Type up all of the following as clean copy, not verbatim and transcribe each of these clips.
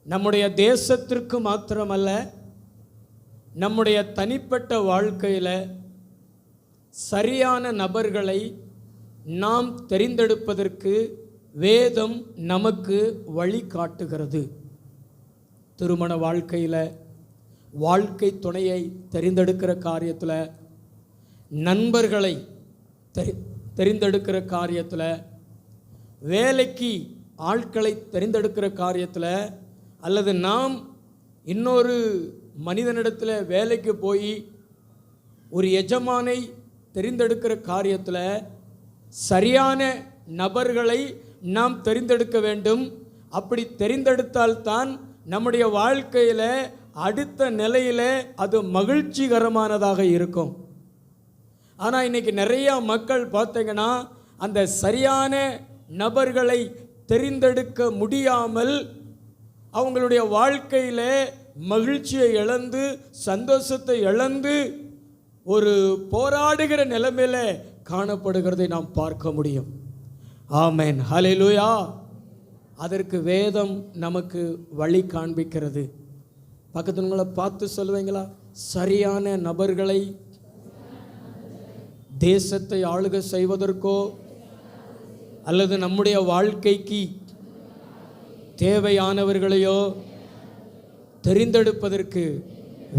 நம்முடைய தேசத்திற்கு மாத்திரமல்ல, நம்முடைய தனிப்பட்ட வாழ்க்கையில் சரியான நபர்களை நாம் தெரிந்தெடுப்பதற்கு வேதம் நமக்கு வழி காட்டுகிறது. திருமண வாழ்க்கையில், வாழ்க்கை துணையை தெரிந்தெடுக்கிற காரியத்தில், நண்பர்களை தெரிந்தெடுக்கிற காரியத்தில், வேலைக்கு ஆட்களை தெரிந்தெடுக்கிற காரியத்தில், அல்லது நாம் இன்னொரு மனிதனிடத்தில் வேலைக்கு போய் ஒரு எஜமானை தெரிந்தெடுக்கிற காரியத்தில் சரியான நபர்களை நாம் தெரிந்தெடுக்க வேண்டும். அப்படி தெரிந்தெடுத்தால்தான் நம்முடைய வாழ்க்கையில் அடுத்த நிலையில் அது மகிழ்ச்சிகரமானதாக இருக்கும். ஆனால் இன்றைக்கி நிறையா மக்கள் பார்த்தீங்கன்னா அந்த சரியான நபர்களை தெரிந்தெடுக்க முடியாமல் அவங்களுடைய வாழ்க்கையில் மகிழ்ச்சியை இழந்து, சந்தோஷத்தை இழந்து ஒரு போராடுகிற நிலைமையில் காணப்படுகிறதை நாம் பார்க்க முடியும். ஆமென், ஹல்லேலூயா. அதற்கு வேதம் நமக்கு வழி காண்பிக்கிறது. பக்கத்துங்களை பார்த்து சொல்லுவீங்களா? சரியான நபர்களை தேசத்தை ஆளுகை செய்வதற்கோ அல்லது நம்முடைய வாழ்க்கைக்கு தேவையானவர்களையோ தெரிந்தெடுப்பதற்கு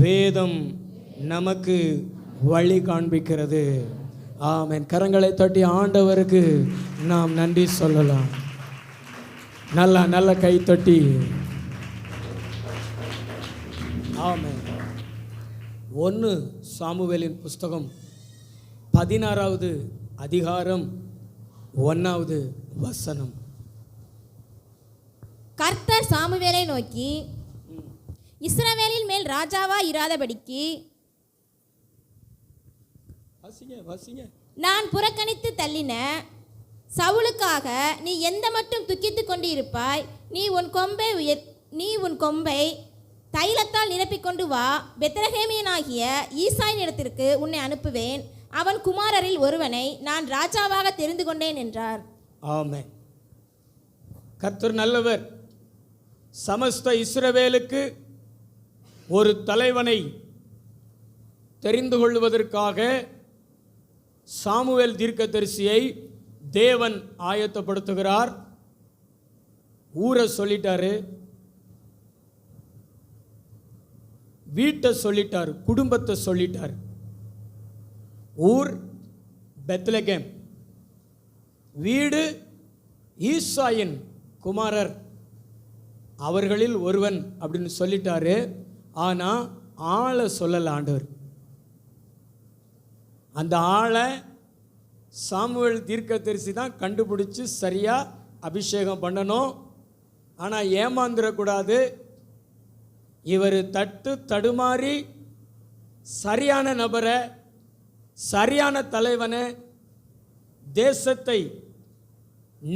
வேதம் நமக்கு வழி காண்பிக்கிறது. ஆமென். கரங்களை தட்டி ஆண்டவருக்கு நாம் நன்றி சொல்லலாம். நல்ல கை தட்டி. ஆமென். 1 சாமுவேலின் புஸ்தகம் 16வது அதிகாரம் 1வது வசனம். கர்த்தர் சாமுவேலை நோக்கி, இஸ்ரவேலின் மேல் ராஜாவா இராதபடிக்கு நான் புறக்கணித்து தள்ளின சவுலுக்காக நீ எந்த மட்டும் துக்கித்து கொண்டு இருப்பாய்? நீ உன் கொம்பை தைலத்தால் நிரப்பிக்கொண்டு வா. பெத்லகேமியனாகிய ஈசாயின் இடத்திற்கு உன்னை அனுப்புவேன். அவன் குமாரரில் ஒருவனை நான் ராஜாவாக தெரிந்து கொண்டேன் என்றார். ஆமென். கர்த்தர் நல்லவர். சமஸ்த இஸ்ரவேலுக்கு ஒரு தலைவனை தெரிந்து கொள்வதற்காக சாமுவேல் தீர்க்கதரிசியை தேவன் ஆயத்தப்படுத்துகிறார். ஊரை சொல்லிட்டாரு, வீட்டை சொல்லிட்டார், குடும்பத்தை சொல்லிட்டார். ஊர் பெத்லகேம், வீடு ஈசாயின் குமாரர் அவர்களில் ஒருவன் அப்படின்னு சொல்லிட்டாரு. ஆனால் ஆளை சொல்லல ஆண்டவர். அந்த ஆளை சாமுவேல் தீர்க்கதரிசி தான் கண்டுபிடிச்சி சரியாக அபிஷேகம் பண்ணணும். ஆனால் ஏமாந்துடக்கூடாது. இவர் தடுமாறி சரியான நபரை, சரியான தலைவனை, தேசத்தை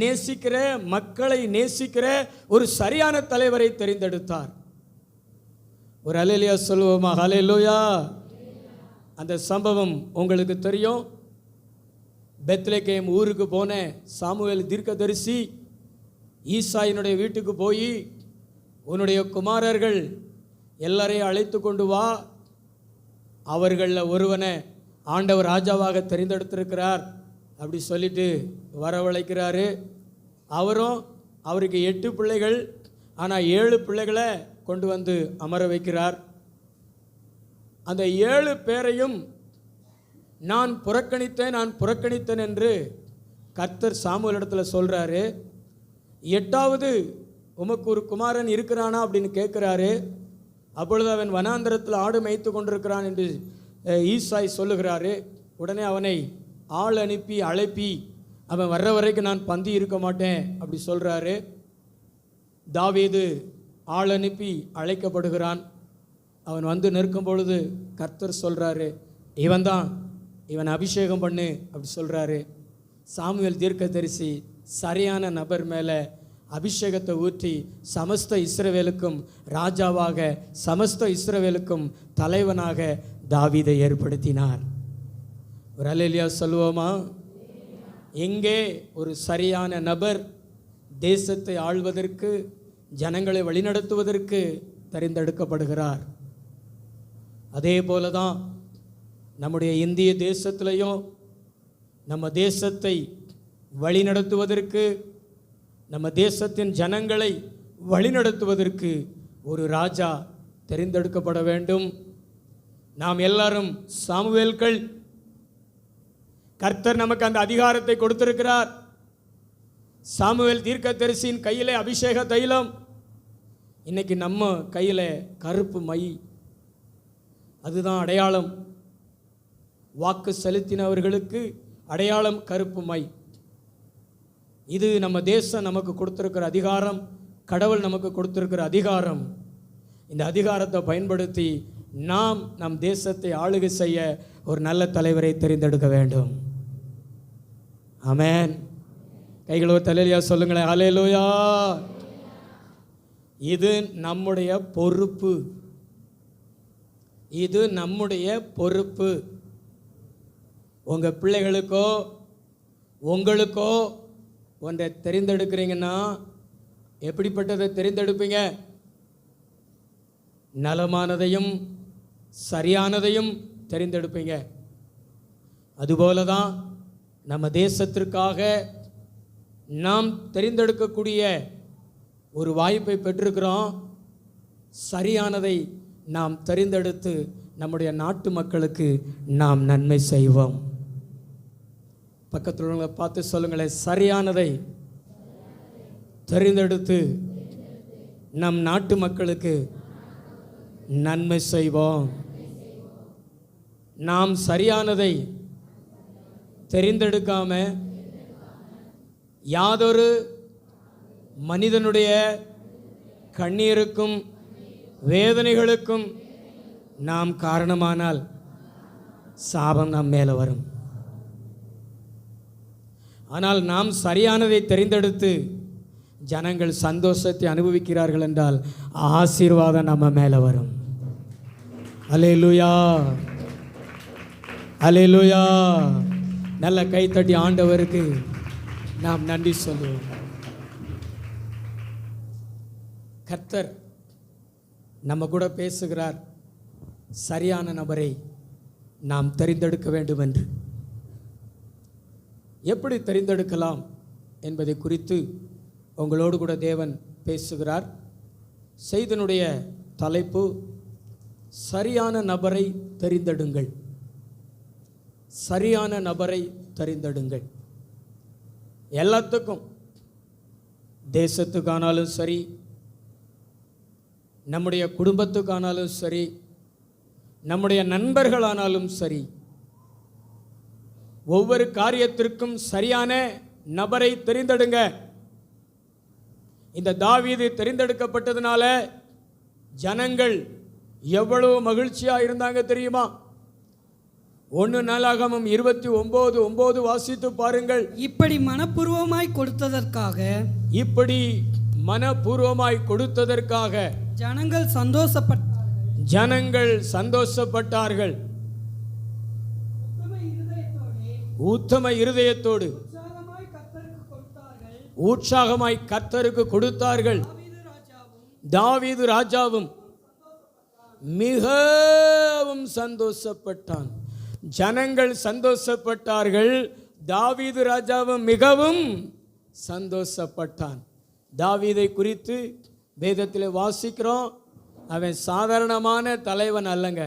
நேசிக்கிற, மக்களை நேசிக்கிற ஒரு சரியான தலைவரை தெரிந்தெடுத்தார். ஒரு அல்லேலூயா சொல்லுவோமா? ஹல்லேலூயா. அந்த சம்பவம் உங்களுக்கு தெரியும். பெத்லகேம் ஊருக்கு போன சாமுவேல் தீர்க்கதரிசி ஈசாயினுடைய வீட்டுக்கு போய், உன்னுடைய குமாரர்கள் எல்லாரையும் அழைத்து கொண்டு வா, அவர்களில் ஒருவனை ஆண்டவர் ராஜாவாக தெரிந்தெடுத்திருக்கிறார் அப்படி சொல்லிட்டு வரவழைக்கிறாரு. அவருக்கு 8 பிள்ளைகள், ஆனால் 7 பிள்ளைகளை கொண்டு வந்து அமர வைக்கிறார். அந்த 7 பேரையும் நான் புறக்கணித்தேன் என்று கர்த்தர் சாமுவேல் இடத்துல சொல்கிறாரு. 8வது உமக்கு ஒரு குமாரன் இருக்கிறானா அப்படின்னு கேட்குறாரு. அப்பொழுது அவன் வனாந்தரத்தில் ஆடு மேய்த்து கொண்டிருக்கிறான் என்று ஈசாய் சொல்லுகிறாரு. உடனே அவனை ஆள் அனுப்பி அழைப்பி, அவன் வர்ற வரைக்கும் நான் பந்தி இருக்க மாட்டேன் அப்படி சொல்கிறாரு. தாவீது ஆள் அனுப்பி அழைக்கப்படுகிறான். அவன் வந்து நிற்கும் பொழுது கர்த்தர் சொல்கிறாரு, இவன் அபிஷேகம் பண்ணு அப்படி சொல்கிறாரு. சாமுவேல் தீர்க்கதரிசி சரியான நபர் மேலே அபிஷேகத்தை ஊற்றி சமஸ்த இஸ்ரவேலுக்கும் ராஜாவாக, சமஸ்த இஸ்ரவேலுக்கும் தலைவனாக தாவீதை ஏற்படுத்தினார். ஒரு அல்லேலூயா சொல்லுவோமா? எங்கே ஒரு சரியான நபர் தேசத்தை ஆள்வதற்கு, ஜனங்களை வழிநடத்துவதற்கு தெரிந்தெடுக்கப்படுகிறார். அதே போல தான் நம்முடைய இந்திய தேசத்திலையும் நம்ம தேசத்தை வழிநடத்துவதற்கு, நம்ம தேசத்தின் ஜனங்களை வழிநடத்துவதற்கு ஒரு ராஜா தெரிந்தெடுக்கப்பட வேண்டும். நாம் எல்லாரும் சாமுவேல்கள். கர்த்தர் நமக்கு அந்த அதிகாரத்தை கொடுத்திருக்கிறார். சாமுவேல் தீர்க்கதரிசியின் கையிலே அபிஷேக தைலம், இன்னைக்கு நம்ம கையில் கருப்பு மை. அதுதான் அடையாளம். வாக்கு செலுத்தினவர்களுக்கு அடையாளம் கருப்பு மை. இது நம்ம தேசம் நமக்கு கொடுத்திருக்கிற அதிகாரம், கடவுள் நமக்கு கொடுத்திருக்கிற அதிகாரம். இந்த அதிகாரத்தை பயன்படுத்தி நாம் நம் தேசத்தை ஆளுகை செய்ய ஒரு நல்ல தலைவரை தெரிந்தெடுக்க வேண்டும். ஆமென். கைகளோ தலையியா சொல்லுங்களேன், ஹல்லேலூயா. இது நம்முடைய பொறுப்பு. இது நம்முடைய பொறுப்பு. உங்கள் பிள்ளைகளுக்கோ உங்களுக்கோ ஒன்றை தெரிந்தெடுக்கிறீங்கன்னா எப்படிப்பட்டதை தெரிந்தெடுப்பீங்க? நலமானதையும் சரியானதையும் தெரிந்தெடுப்பீங்க. அதுபோல தான் நம்ம தேசத்திற்காக நாம் தெரிந்தெடுக்கக்கூடிய ஒரு வாய்ப்பை பெற்றிருக்கிறோம். சரியானதை நாம் தெரிந்தெடுத்து நம்முடைய நாட்டு மக்களுக்கு நாம் நன்மை செய்வோம். பக்கத்தில் உள்ளவங்களை பார்த்து சொல்லுங்களேன், சரியானதை தெரிந்தெடுத்து நம் நாட்டு மக்களுக்கு நன்மை செய்வோம். நாம் சரியானதை தெரிந்தெடுக்காம யாதொரு மனிதனுடைய கண்ணீருக்கும் வேதனைகளுக்கும் நாம் காரணமானால் சாபம் நம் மேலே வரும். ஆனால் நாம் சரியானதை தெரிந்தெடுத்து ஜனங்கள் சந்தோஷத்தை அனுபவிக்கிறார்கள் என்றால் ஆசீர்வாதம் நம்ம மேலே வரும். அல்லேலூயா, அல்லேலூயா. நல்ல கைத்தட்டி ஆண்டவருக்கு நாம் நன்றி சொல்லுவோம். கர்த்தர் நம்ம கூட பேசுகிறார். சரியான நபரை நாம் தெரிந்தெடுக்க வேண்டும் என்று. எப்படி தெரிந்தெடுக்கலாம் என்பதை குறித்து உங்களோடு கூட தேவன் பேசுகிறார். செய்தியினுடைய தலைப்பு சரியான நபரை தெரிந்தெடுங்கள். சரியான நபரை தெரிந்தெடுங்கள். எல்லாத்துக்கும், தேசத்துக்கானாலும் சரி, நம்முடைய குடும்பத்துக்கானாலும் சரி, நம்முடைய நண்பர்களானாலும் சரி, ஒவ்வொரு காரியத்திற்கும் சரியான நபரை தெரிந்தெடுங்க. இந்த தாவீது தெரிந்தெடுக்கப்பட்டதுனால ஜனங்கள் எவ்வளவு மகிழ்ச்சியாக இருந்தாங்க தெரியுமா? 1 நாளாகமம் 29:9 வாசித்து பாருங்கள். இப்படி மனப்பூர்வமாய் கொடுத்ததற்காக ஜனங்கள் சந்தோஷப்பட்டார்கள். உத்தம இருதயத்தோடு உற்சாகமாய் கர்த்தருக்கு கொடுத்தார்கள். தாவீது ராஜாவும் மிகவும் சந்தோஷப்பட்டான். ஜனங்கள் சந்தோஷப்பட்டார்கள், தாவீது ராஜாவும் மிகவும் சந்தோஷப்பட்டான். தாவீதை குறித்து வேதத்தில் வாசிக்கிறோம். அவன் சாதாரணமான தலைவன் அல்லங்க,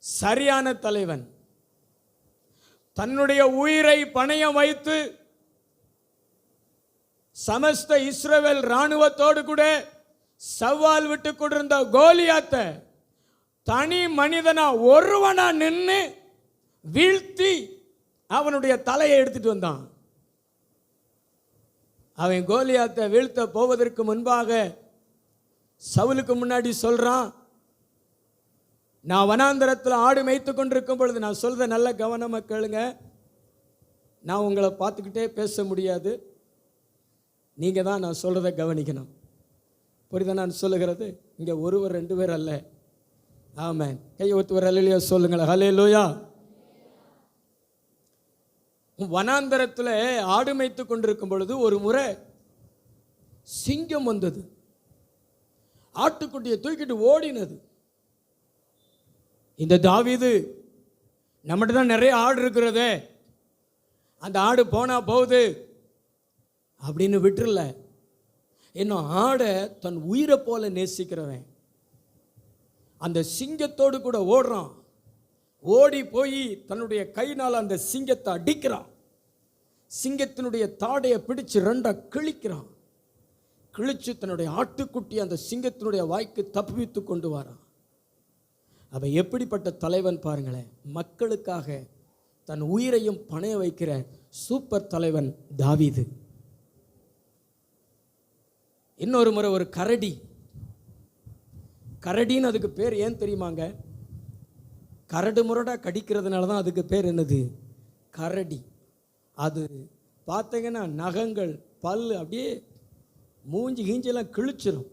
சரியான தலைவன். தன்னுடைய உயிரை பணயம் வைத்து சமஸ்த இஸ்ரவேல் இராணுவத்தோடு கூட சவால் விட்டு கொண்டிருந்த கோலியாத்தை தனி மனிதனா ஒருவனா நின்று வீழ்த்தி அவனுடைய தலையை எடுத்துட்டு வந்தான். அவன் கோலியாத்தை வீழ்த்த போவதற்கு முன்பாக சவுலுக்கு முன்னாடி சொல்றான், நான் வனாந்தரத்தில் ஆடு மேய்த்து கொண்டிருக்கும் பொழுது, நான் சொல்றத நல்ல கவனமாக கேளுங்க, நான் உங்களை பார்த்துக்கிட்டே பேச முடியாது, நீங்க தான் நான் சொல்றதை கவனிக்கணும். புரியுதா நான் சொல்லுகிறது? இங்க ஒருவர் 2 பேர் அல்ல. ஆமென். கை ஒருத்தவர் அல்லேலூயா சொல்லுங்களேன். ஹல்லேலூயா. வனாந்தரத்தில் ஆடு மேய்த்து கொண்டிருக்கும் பொழுது ஒரு முறை சிங்கம் வந்தது, ஆட்டுக்குட்டியை தூக்கிட்டு ஓடினது. இந்த தாவீது, நம்மகிட்ட தான் நிறைய ஆடு இருக்கிறதே, அந்த ஆடு போனா போகுது அப்படின்னு விட்டுறல. இன்னும் ஆடை தன் உயிரை போல நேசிக்கிறவன் அந்த சிங்கத்தோடு கூட ஓடுறான். ஓடி போய் தன்னுடைய கையினால் அந்த சிங்கத்தை அடிக்கிறான். சிங்கத்தினுடைய தாடையை பிடிச்சு ரெண்டா கிழிக்கிறான். கிழிச்சு தன்னுடைய ஆட்டுக்குட்டி அந்த சிங்கத்தினுடைய வாய்க்கு தப்புவித்து கொண்டு வரான். அவன் எப்படிப்பட்ட தலைவன் பாருங்களேன். மக்களுக்காக தன் உயிரையும் பணைய வைக்கிற சூப்பர் தலைவன் தாவீது. இன்னொரு முறை ஒரு கரடி, கரடின்னு அதுக்கு பேர் ஏன் தெரியுமாங்க? கரடு முரடா கடிக்கிறதுனால தான் அதுக்கு பேர் என்னது? கரடி. அது பார்த்தீங்கன்னா நகங்கள், பல் அப்படியே மூஞ்சி கீஞ்செல்லாம் கிழிச்சிடும்.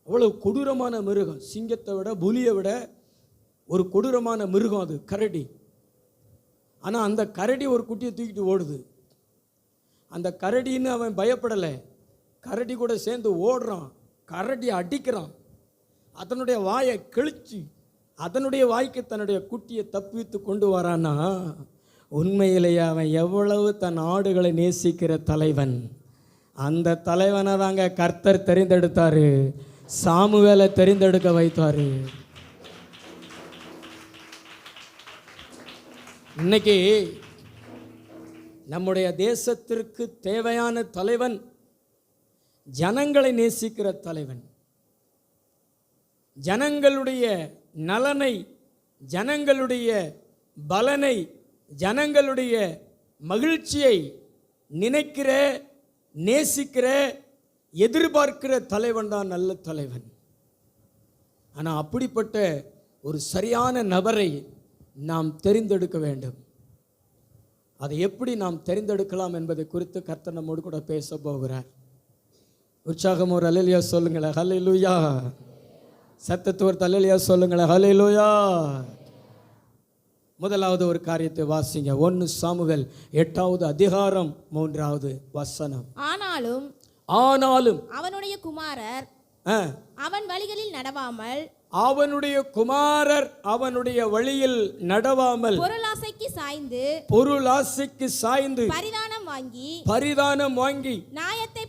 அவ்வளோ கொடூரமான மிருகம். சிங்கத்தை விட, புலியை விட ஒரு கொடூரமான மிருகம் அது கரடி. ஆனால் அந்த கரடி ஒரு குட்டியை தூக்கிட்டு ஓடுது. அந்த கரடின்னு அவன் பயப்படலை, கரடி கூட சேர்ந்து ஓடுறான், கரடி அடிக்கிறான், அதனுடைய வாயை கிழிச்சு அதனுடைய வாய்க்கு தன்னுடைய குட்டியை தப்பித்து கொண்டு வரான்னா, உண்மையிலேயே அவன் எவ்வளவு தன் ஆடுகளை நேசிக்கிற தலைவன். அந்த தலைவனை தாங்க கர்த்தர் தெரிந்தெடுத்தாரு, சாமுவேலை தெரிந்தெடுக்க வைத்தாரு. இன்னைக்கு நம்முடைய தேசத்திற்கு தேவையான தலைவன் ஜனங்களை நேசிக்கிற தலைவன். ஜனங்களுடைய நலனை, ஜனங்களுடைய பலனை, ஜனங்களுடைய மகிழ்ச்சியை நினைக்கிற, நேசிக்கிற, எதிர்பார்க்கிற தலைவன் தான் நல்ல தலைவன். ஆனால் அப்படிப்பட்ட ஒரு சரியான நபரை நாம் தெரிந்தெடுக்க வேண்டும். அதை எப்படி நாம் தெரிந்தெடுக்கலாம் என்பதை குறித்து கர்த்தர் நம்மோடு கூட பேச போகிறார். உற்சாகம் ஒரு அல்லேலூயா சொல்லுங்களேன். ஹல்லேலூயா. சத்தத்தோர் அல்லேலூயா சொல்லுங்களேன். ஹல்லேலூயா. முதலாவது ஒரு காரியத்தை வாசிங்க. 1 சாமுவேல் 8வது அதிகாரம் 3வது வசனம். ஆனாலும் அவனுடைய குமாரர் அவன் வழிகளில் நடவாமல், அவனுடைய குமாரர் அவனுடைய வழியில் நடவாமல், பொருளாசைக்கு சாய்ந்து பரிதானம் வாங்கி நியாயத்தை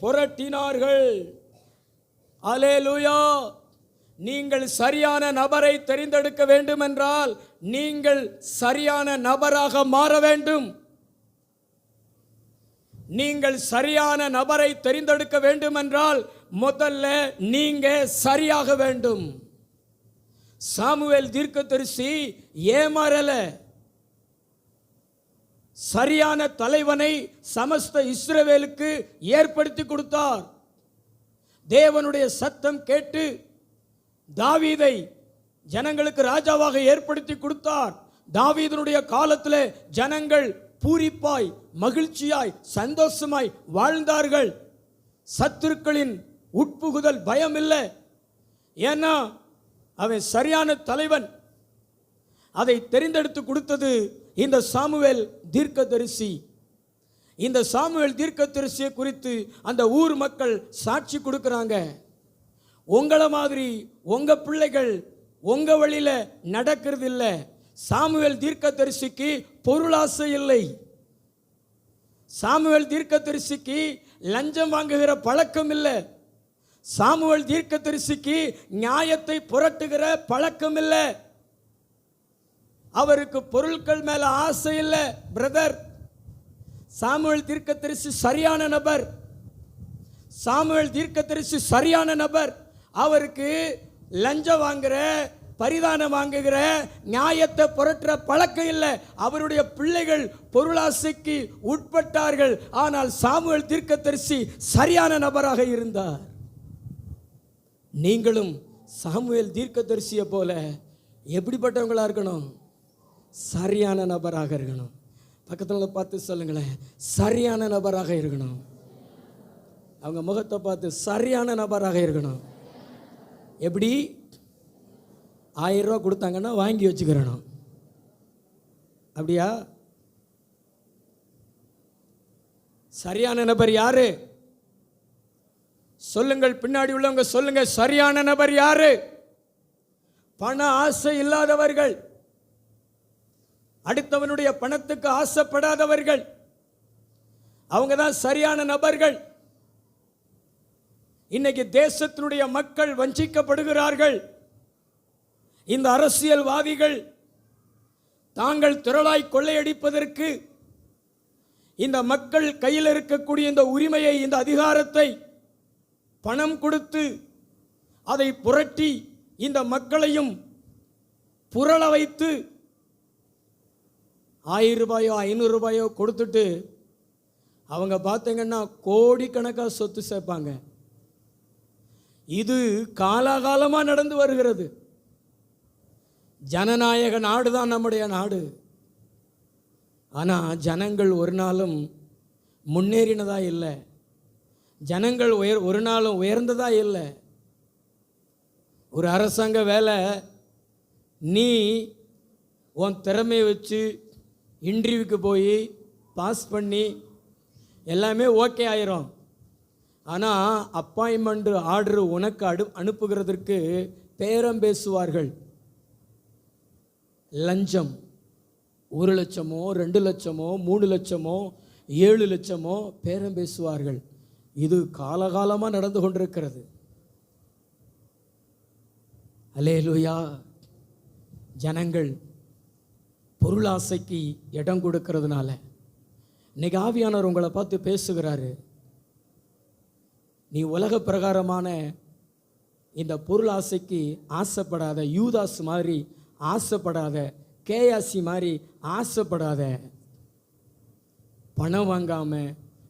புரட்டினார்கள். அல்லேலூயா. நீங்கள் சரியான நபரை தெரிந்தெடுக்க வேண்டும் என்றால் நீங்கள் சரியான நபராக மாற வேண்டும். நீங்கள் சரியான நபரை தெரிந்தெடுக்க வேண்டும் என்றால் முதல்ல நீங்க சரியாக வேண்டும். சாமுவேல் தீர்க்கதரிசி ஏமாறல. சரியான தலைவனை சமஸ்த இஸ்ரவேலுக்கு ஏற்படுத்தி கொடுத்தார். தேவனுடைய சத்தம் கேட்டு தாவீதை ஜனங்களுக்கு ராஜாவாக ஏற்படுத்தி கொடுத்தார். தாவீதனுடைய காலத்தில் ஜனங்கள் பூரிப்பாய், மகிழ்ச்சியாய், சந்தோஷமாய் வாழ்ந்தார்கள். சத்துருக்களின் உட்புகுதல் பயம் இல்லை. ஏன்னா அவன் சரியான தலைவன். அதை தெரிந்தெடுத்து கொடுத்தது இந்த சாமுவேல் தீர்க்கதரிசி. இந்த சாமுவேல் தீர்க்கதரிசியை குறித்து அந்த ஊர் மக்கள் சாட்சி கொடுக்குறாங்க. உங்களை மாதிரி உங்க பிள்ளைகள் உங்க வழியில நடக்கிறது இல்லை. சாமுவேல் தீர்க்கதரிசிக்கு பொருளாசை இல்லை. சாமுவேல் தீர்க்கதரிசிக்கு லஞ்சம் வாங்குகிற பழக்கம் இல்லை. சாமுவேல் தீர்க்கதரிசிக்கு நியாயத்தை புரட்டுகிற பழக்கம் இல்லை. அவருக்கு பொருட்கள் மேல ஆசை இல்லை. பிரதர், சாமுவேல் தீர்க்கதரிசி சரியான நபர். சாமுவேல் தீர்க்கதரிசி சரியான நபர். அவருக்கு லஞ்சம் வாங்குற, பரிதானம் வாங்குகிற, நியாயத்தை புரட்டுற பழக்கம் இல்லை. அவருடைய பிள்ளைகள் பொருளாசைக்கு உட்பட்டார்கள். ஆனால் சாமுவேல் தீர்க்கதரிசி சரியான நபராக இருந்தார். நீங்களும் சாமுவேல் தீர்க்கதரிசியை போல எப்படிப்பட்டவங்களா இருக்கணும்? சரியான நபராக இருக்கணும். பக்கத்தில் பார்த்து சொல்லுங்களேன், சரியான நபராக இருக்கணும். அவங்க முகத்தை பார்த்து சரியான நபராக இருக்கணும். எப்படி? 1000 ரூபா கொடுத்தாங்கன்னா வாங்கி வச்சுக்கிறணும். அப்படியா? சரியான நபர் யாரு? சொல்லுங்கள், பின்னாடி உள்ளவங்க சொல்லுங்க, சரியான நபர் யாரு? பண ஆசை இல்லாதவர்கள், அடுத்தவனுடைய பணத்துக்கு ஆசைப்படாதவர்கள், அவங்க தான் சரியான நபர்கள். இன்னைக்கு தேசத்தினுடைய மக்கள் வஞ்சிக்கப்படுகிறார்கள். இந்த அரசியல்வாதிகள் தாங்கள் திரளாய் கொள்ளையடிப்பதற்கு இந்த மக்கள் கையில் இருக்கக்கூடிய இந்த உரிமையை, இந்த அதிகாரத்தை பணம் கொடுத்து அதை புரட்டி இந்த மக்களையும் புரள வைத்து 1000 ரூபாயோ 500 ரூபாயோ கொடுத்துட்டு அவங்க பார்த்தீங்கன்னா கோடிக்கணக்காக சொத்து சேர்ப்பாங்க. இது காலாகாலமாக நடந்து வருகிறது. ஜனநாயக நாடு தான் நம்முடைய நாடு. ஆனால் ஜனங்கள் ஒரு நாளும் முன்னேறினதா இல்லை, ஜனங்கள் ஒரு நாளும் உயர்ந்ததா இல்லை. ஒரு அரசாங்க வேலை நீ உன் திறமையை வச்சு இன்டர்வியூக்கு போய் பாஸ் பண்ணி எல்லாமே ஓகே ஆயிரும். ஆனால் அப்பாயின்மெண்ட் ஆர்டர் உனக்கு அனுப்புகிறதற்கு பேரம் பேசுவார்கள். லஞ்சம் 1 லட்சமோ 2 லட்சமோ 3 லட்சமோ 7 லட்சமோ பேரம் பேசுவார்கள். இது காலகாலமாக நடந்து கொண்டிருக்கிறது. அல்லேலூயா. ஜனங்கள் பொருளாசைக்கு இடம் கொடுக்கிறதுனால இன்னைக்கு ஆவியானவர் உங்களை பார்த்து பேசுகிறாரு. நீ உலக பிரகாரமான இந்த பொருளாசைக்கு ஆசைப்படாத, யூதாஸ் மாதிரி ஆசைப்படாத, கேயாசி மாதிரி ஆசைப்படாத. பணம் வாங்காம,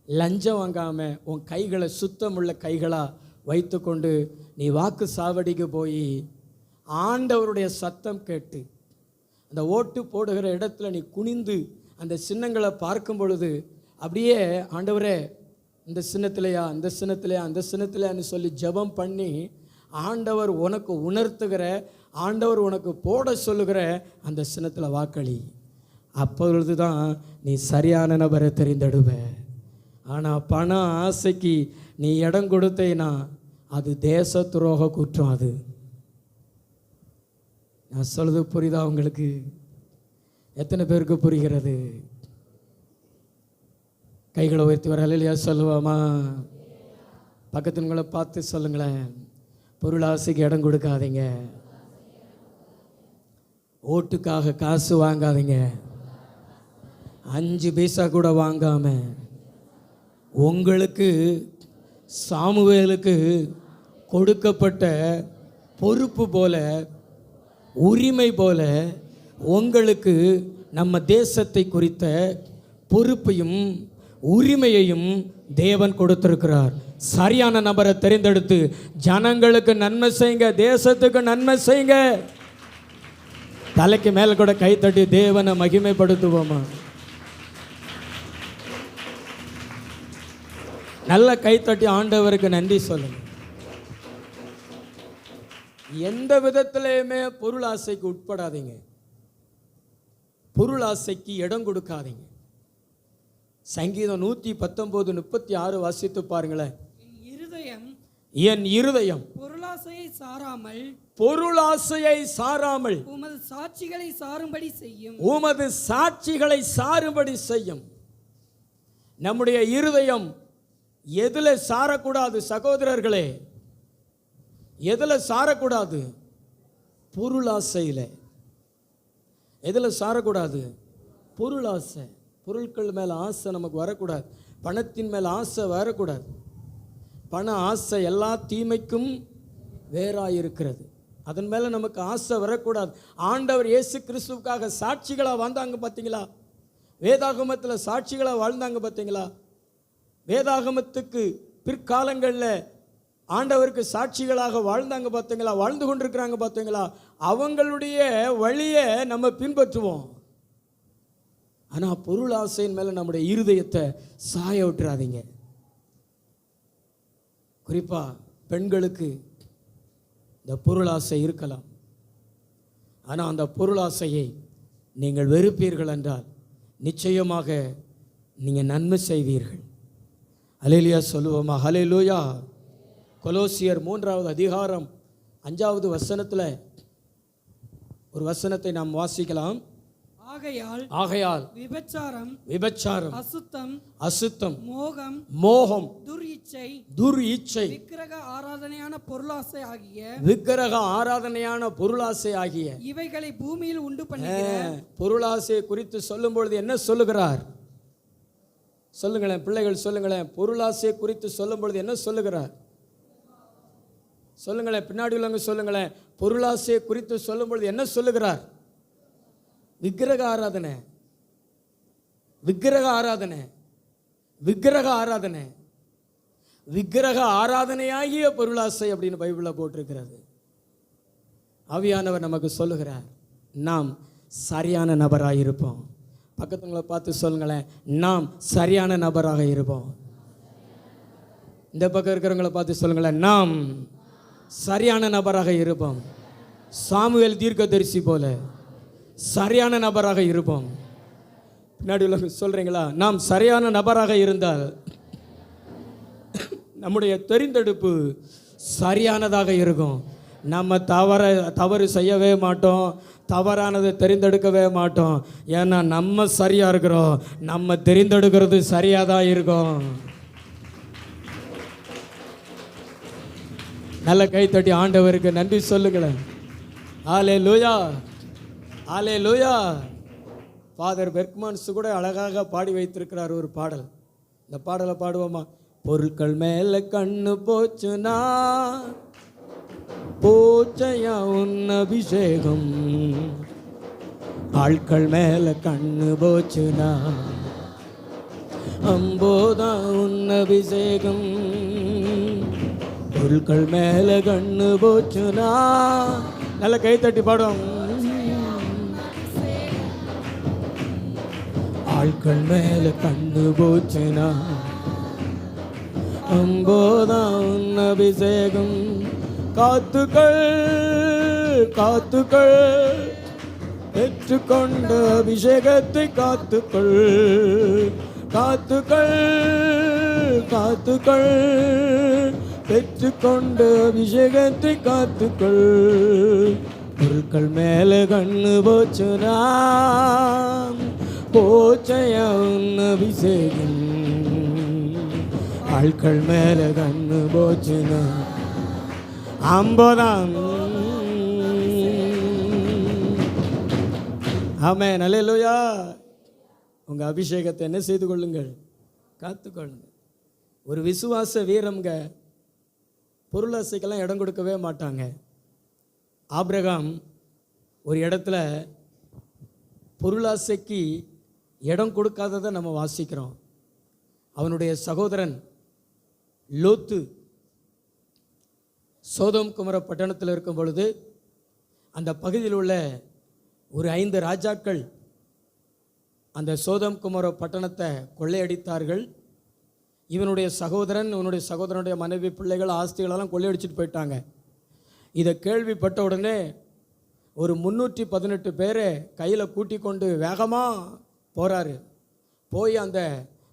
லஞ்சம் வாங்காம, உன் கைகளை சுத்தமுள்ள கைகளாக வைத்துக்கொண்டு நீ வாக்கு சாவடிக்கு போய் ஆண்டவருடைய சத்தம் கேட்டு அந்த ஓட்டு போடுகிற இடத்துல நீ குனிந்து அந்த சின்னங்களை பார்க்கும் பொழுது அப்படியே ஆண்டவரே இந்த சின்னத்திலையா, இந்த சின்னத்திலையா, அந்த சின்னத்திலையான்னு சொல்லி ஜெபம் பண்ணி ஆண்டவர் உனக்கு உணர்த்துகிற, ஆண்டவர் உனக்கு போட சொல்லுகிற அந்த சின்னத்தில் வாக்களி. அப்பொழுது தான் நீ சரியான நபரை தெரிந்தெடுவ. ஆனால் பண ஆசைக்கு நீ இடம் கொடுத்தேனா அது தேச துரோக குற்றம். அது நான் சொல்றது புரியுதா உங்களுக்கு? எத்தனை பேருக்கு புரிகிறது? கைகளை உயர்த்தி வர இல்லையா சொல்லுவாமா? பக்கத்துங்களை பார்த்து சொல்லுங்களேன், பொருளாசைக்கு இடம் கொடுக்காதீங்க, ஓட்டுக்காக காசு வாங்காதீங்க, 5 பைசா கூட வாங்காம உங்களுக்கு சாமுவேலுக்கு கொடுக்கப்பட்ட பொறுப்பு போல, உரிமை போல உங்களுக்கு நம்ம தேசத்தை குறித்த பொறுப்பையும் உரிமையையும் தேவன் கொடுத்திருக்கிறார். சரியான நபரை தெரிந்தெடுத்து ஜனங்களுக்கு நன்மை செய்யுங்க, தேசத்துக்கு நன்மை செய்யுங்க. தலைக்கு மேல கூட கை தட்டி தேவனை மகிமைப்படுத்துவோமா? நல்ல கைத்தட்டி ஆண்டவருக்கு நன்றி சொல்லுங்க. எந்த விதத்திலையுமே பொருள் ஆசைக்கு உட்படாதீங்க, பொருள் ஆசைக்கு இடம் கொடுக்காதீங்க. சங்கீதம் 119:36 வாசித்து பாருங்களேன். என் இருதயம் பொருளாசையை சாராமல் உமது சாட்சிகளை சாரும்படி செய்யும். உமது சாட்சிகளை சாரும்படி செய்யும். நம்முடைய இருதயம் எதுல சாரக்கூடாது சகோதரர்களே? எதுல சாரக்கூடாது? பொருளாசையில். எதுல சாரக்கூடாது? பொருளாசை. பொருட்கள் மேலே ஆசை நமக்கு வரக்கூடாது. பணத்தின் மேலே ஆசை வரக்கூடாது. பண ஆசை எல்லா தீமைக்கும் வேறாயிருக்கிறது. அதன் மேலே நமக்கு ஆசை வரக்கூடாது. ஆண்டவர் இயேசு கிறிஸ்துவுக்காக சாட்சிகளாக வாழ்ந்தாங்க பார்த்தீங்களா? வேதாகமத்தில் சாட்சிகளாக வாழ்ந்தாங்க பார்த்தீங்களா? வேதாகமத்துக்கு பிற்காலங்களில் ஆண்டவருக்கு சாட்சிகளாக வாழ்ந்தாங்க பார்த்தீங்களா? வாழ்ந்து கொண்டிருக்கிறாங்க பார்த்தீங்களா? அவங்களுடைய வழியை நம்ம பின்பற்றுவோம். ஆனால் பொருள் ஆசையின் மேலே நம்முடைய இருதயத்தை சாய விட்டுறாதீங்க. குறிப்பாக பெண்களுக்கு இந்த பொருள் ஆசை இருக்கலாம். ஆனால் அந்த பொருள் ஆசையை நீங்கள் வெறுப்பீர்கள் என்றால் நிச்சயமாக நீங்கள் நன்மை செய்வீர்கள். அல்லேலூயா சொல்லுவோமா? ஹல்லேலூயா. கொலோசியர் 3வது அதிகாரம் 5வது வசனத்தில் ஒரு வசனத்தை நாம் வாசிக்கலாம். ஆகையால் விபச்சாரம் அசுத்தம் மோகம் துர் இச்சை விக்கிரக ஆராதனையான பொருளாசை ஆகிய இவைகளை பூமியில் உண்டு பண்ணுகிற பொருளாசை குறித்து சொல்லும் பொழுது என்ன சொல்லுகிறார்? சொல்லுங்களேன் பிள்ளைகள், சொல்லுங்களேன். பொருளாசை குறித்து சொல்லும் பொழுது என்ன சொல்லுகிறார்? சொல்லுங்களேன், பின்னாடி உள்ளவங்க சொல்லுங்களேன். பொருளாசை குறித்து சொல்லும் பொழுது என்ன சொல்லுகிறார்? விக்கிரக ஆராதனை, விக்கிரக ஆராதனை, விக்கிரக ஆராதனை, விக்கிரக ஆராதனையாகிய பொருளாசை அப்படின்னு பைபிளில் போட்டிருக்கிறது. ஆவியானவர் நமக்கு சொல்லுகிறார், நாம் சரியான நபராக இருப்போம். பக்கத்துங்களை பார்த்து சொல்லுங்களேன், நாம் சரியான நபராக இருப்போம். இந்த பக்கம் இருக்கிறவங்களை பார்த்து சொல்லுங்களேன், நாம் சரியான நபராக இருப்போம். சாமுவேல் தீர்க்கதரிசி போல சரியான நபராக இருப்போம். பின்னாடி உள்ள சொல்றீங்களா? நாம் சரியான நபராக இருந்தால் நம்முடைய தெரிந்தெடுப்பு சரியானதாக இருக்கும். நம்ம தவறு செய்யவே மாட்டோம், தவறானதை தெரிந்தெடுக்கவே மாட்டோம். ஏன்னா நம்ம சரியா இருக்கிறோம், நம்ம தெரிந்தெடுக்கிறது சரியாக தான் இருக்கும். நல்ல கைத்தட்டி ஆண்டவருக்கு நன்றி சொல்லுங்களேன். ஹல்லேலூயா, ஹல்லேலூயா. ஃபாதர் பெர்க்மன்ஸ் கூட அழகாக பாடி வைத்திருக்கிறார் ஒரு பாடல். இந்த பாடலை பாடுவோமா? பொருட்கள் மேல கண்ணு போச்சுனா போச்சையா உன் அபிஷேகம், ஆட்கள் மேல கண்ணு போச்சுனா அம்போதா உன் அபிஷேகம், பொருட்கள் மேல கண்ணு போச்சுனா. நல்ல கைத்தட்டி பாடுவோம். ஆட்கள் மேல கண்ணு போச்சுனா அம்போதா உன் அபிஷேகம், காத்துக்கள் காத்துக்கள் பெற்றுக்கொண்ட அபிஷேகத்தை காத்துக்கள், காத்துக்கள் காத்துக்கள் பெற்றுக்கொண்ட அபிஷேகத்தை காத்துக்கள், பொருட்கள் மேல கண்ணு போச்சுனா போச்சையா உன் அபிஷேகம், ஆட்கள் மேல கண்ணு போச்சுனா அம்போதாம். ஆமென், அல்லேலூயா. உங்க அபிஷேகத்தை என்ன செய்து கொள்ளுங்கள்? காத்துக்கொள்ளுங்கள். ஒரு விசுவாச வீரம்ங்க பொருளாசைக்கெல்லாம் இடம் கொடுக்கவே மாட்டாங்க. ஆபிரகாம் ஒரு இடத்துல பொருளாசைக்கு இடம் கொடுக்காததை நம்ம வாசிக்கிறோம். அவனுடைய சகோதரன் லோத்து சோதோம் குமர பட்டணத்தில் இருக்கும் பொழுது அந்த பகுதியில் உள்ள ஒரு 5 ராஜாக்கள் அந்த சோதோம் குமர பட்டணத்தை கொள்ளையடித்தார்கள். இவனுடைய சகோதரன், இவனுடைய சகோதரனுடைய மனைவி, பிள்ளைகள், ஆஸ்திகளெல்லாம் கொள்ளையடிச்சிட்டு போயிட்டாங்க. இதை கேள்விப்பட்ட உடனே ஒரு 318 பேரை கையில் கூட்டி கொண்டு வேகமாக போகிறாரு. போய் அந்த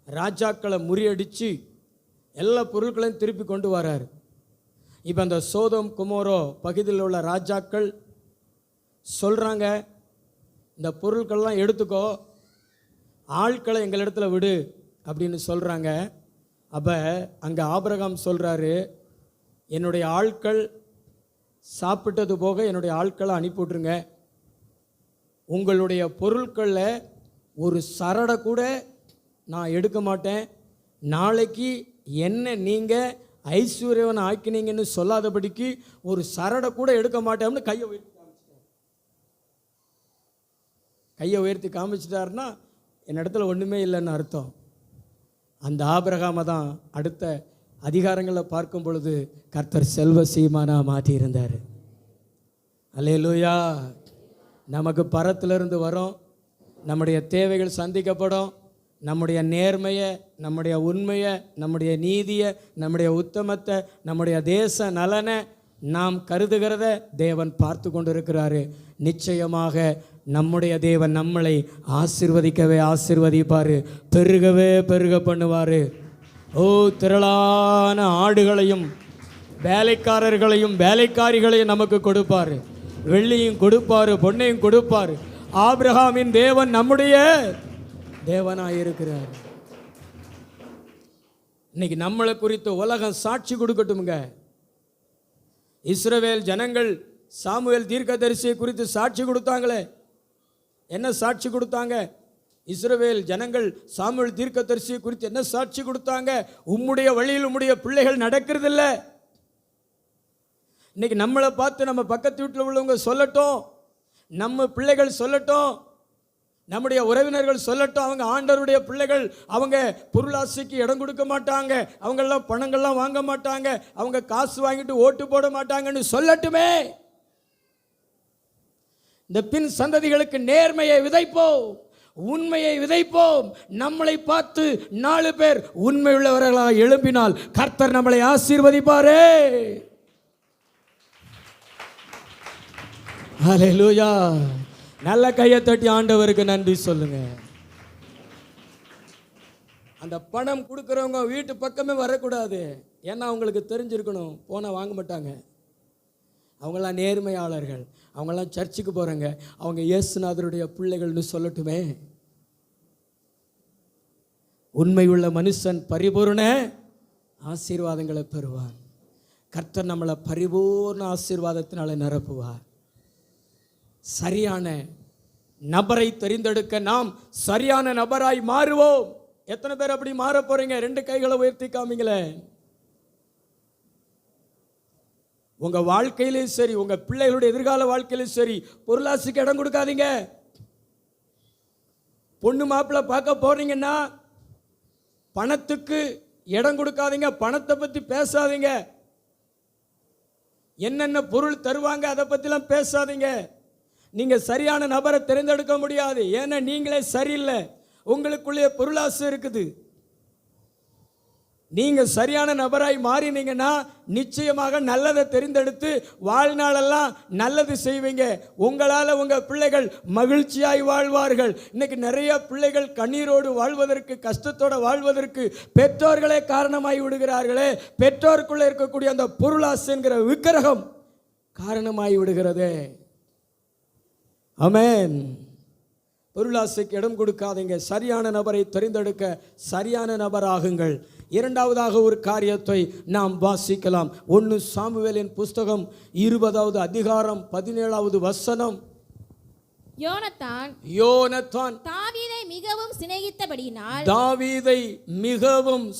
ராஜாக்களை முறியடித்து எல்லா பொருட்களையும் திருப்பி கொண்டு வராரு. இப்போ அந்த சோதோம் குமோரோ பகுதியில் உள்ள ராஜாக்கள் சொல்கிறாங்க, இந்த பொருட்கள்லாம் எடுத்துக்கோ, ஆட்களை எங்களிடத்துல விடு அப்படின்னு சொல்கிறாங்க. அப்போ அங்கே ஆபிரகாம் சொல்கிறாரு, என்னுடைய ஆட்கள் சாப்பிட்டது போக என்னுடைய ஆட்களை அனுப்பிவிட்ருங்க, உங்களுடைய பொருட்களில் ஒரு சரடை கூட நான் எடுக்க மாட்டேன், நாளைக்கு என்ன நீங்கள் ஐஸ்வர்யவன் ஆக்கினீங்கன்னு சொல்லாதபடிக்கு ஒரு சரடை கூட எடுக்க மாட்டேன்னு கையை உயர்த்தி காமிச்சிட்டாருன்னா என்னிடத்துல ஒன்றுமே இல்லைன்னு அர்த்தம். அந்த ஆபிரகாமை தான் அடுத்த அதிகாரங்களை பார்க்கும் பொழுது கர்த்தர் செல்வ சீமானா மாற்றியிருந்தார். அல்லேலூயா. நமக்கு பரத்திலிருந்து வரும், நம்முடைய தேவைகள் சந்திக்கப்படும், நம்முடைய நேர்மையை, நம்முடைய உண்மையை, நம்முடைய நீதியை, நம்முடைய உத்தமத்தை, நம்முடைய தேச நலனை நாம் கருதுகிறத தேவன் பார்த்து கொண்டு இருக்கிறாரு. நிச்சயமாக நம்முடைய தேவன் நம்மளை ஆசீர்வதிக்கவே ஆசீர்வதிப்பார், பெருகவே பெருக பண்ணுவார். ஓ, திரளான ஆடுகளையும் வேலைக்காரர்களையும் வேலைக்காரிகளையும் நமக்கு கொடுப்பார். வெள்ளியும் கொடுப்பார், பொன்னையும் கொடுப்பார். ஆபிரகாமின் தேவன் நம்முடைய தேவனாயிருக்கிறார். இன்னைக்கு நம்மளை குறித்து உலகம் சாட்சி கொடுக்கட்டுமுங்க. இஸ்ரவேல் ஜனங்கள் சாமுவேல் தீர்க்கதரிசியை குறித்து சாட்சி கொடுத்தாங்களே. என்ன சாட்சி கொடுத்தாங்க? இஸ்ரவேல் ஜனங்கள் சாமுவேல் தீர்க்கதரிசியை குறித்து என்ன சாட்சி கொடுத்தாங்க? உம்முடைய வழியில் உம்முடைய பிள்ளைகள் நடக்கிறதில்ல. இன்னைக்கு நம்மளை பார்த்து நம்ம பக்கத்து வீட்டில் உள்ளவங்க சொல்லட்டும், நம்ம பிள்ளைகள் சொல்லட்டும், நம்முடைய உறவினர்கள் சொல்லட்டும், அவங்க ஆண்டவருடைய பிள்ளைகள், அவங்க பொருளாசைக்கு இடம் கொடுக்க மாட்டாங்க, அவங்கெல்லாம் பணங்கள்லாம் வாங்க மாட்டாங்க, அவங்க காசு வாங்கிட்டு ஓட்டு போட மாட்டாங்கன்னு சொல்லட்டுமே. இந்த பின் சந்ததிகளுக்கு நேர்மையை விதைப்போம், உண்மையை விதைப்போம். நம்மளை பார்த்து 4 பேர் உண்மை உள்ளவர்களாக எழும்பினால் கர்த்தர் நம்மளை ஆசீர்வதிப்பாரே. ஹல்லேலூயா. நல்ல கையை தட்டி ஆண்டவருக்கு நன்றி சொல்லுங்க. அந்த பணம் கொடுக்குறவங்க வீட்டு பக்கமே வரக்கூடாது. ஏன்னா அவங்களுக்கு தெரிஞ்சிருக்கணும், போனால் வாங்க மாட்டாங்க. அவங்களாம் நேர்மையாளர்கள், அவங்களாம் சர்ச்சுக்கு போகிறாங்க, அவங்க இயேசுநாதருடைய பிள்ளைகள்னு சொல்லட்டுமே. உண்மை உள்ள மனுஷன் பரிபூர்ண ஆசீர்வாதங்களை பெறுவார். கர்த்தர் நம்மளை பரிபூர்ண ஆசீர்வாதத்தினால நிரப்புவார். சரியான நபரை தெரிந்தெடுக்க நாம் சரியான நபராய் மாறுவோம். எத்தனை பேர் அப்படி மாற போறீங்க? 2 கைகளை உயர்த்தி காமிங்களே. உங்க வாழ்க்கையிலும் சரி, உங்க பிள்ளைகளுடைய எதிர்கால வாழ்க்கையிலும் சரி, பொருளாசைக்கு இடம் கொடுக்காதீங்க. பொண்ணு மாப்பிள்ளை பார்க்க போறீங்கன்னா பணத்துக்கு இடம் கொடுக்காதீங்க, பணத்தை பத்தி பேசாதீங்க. என்னென்ன பொருள் தருவாங்க அதை பத்திலாம் பேசாதீங்க. நீங்க சரியான நபரை தேர்ந்தெடுக்க முடியாது. ஏன்னா நீங்களே சரியில்லை, உங்களுக்குள்ளே பொருளாசை இருக்குது. நீங்க சரியான நபராய் மாறினீங்கன்னா நிச்சயமாக நல்லதை தெரிந்தெடுத்து வாழ்நாளெல்லாம் நல்லது செய்வீங்க. உங்களால் உங்க பிள்ளைகள் மகிழ்ச்சியாய் வாழ்வார்கள். இன்னைக்கு நிறைய பிள்ளைகள் கண்ணீரோடு வாழ்வதற்கு, கஷ்டத்தோடு வாழ்வதற்கு பெற்றோர்களே காரணமாய் விடுகிறார்களே. பெற்றோருக்குள்ளே இருக்கக்கூடிய அந்த பொருளாசை என்கிற விக்கிரகம் காரணமாய் விடுகிறதே. ஆமென். பொருளாசைக்கு இடம் கொடுக்காதீங்க. சரியான நபரை தெரிந்தெடுக்க சரியான நபராகுங்கள். இரண்டாவதாக ஒரு காரியத்தை நாம் வாசிக்கலாம். 1 சாமுவேலின் புஸ்தகம் 20வது அதிகாரம் 17வது வசனம். யோனத்தான் தாவீதை மிகவும்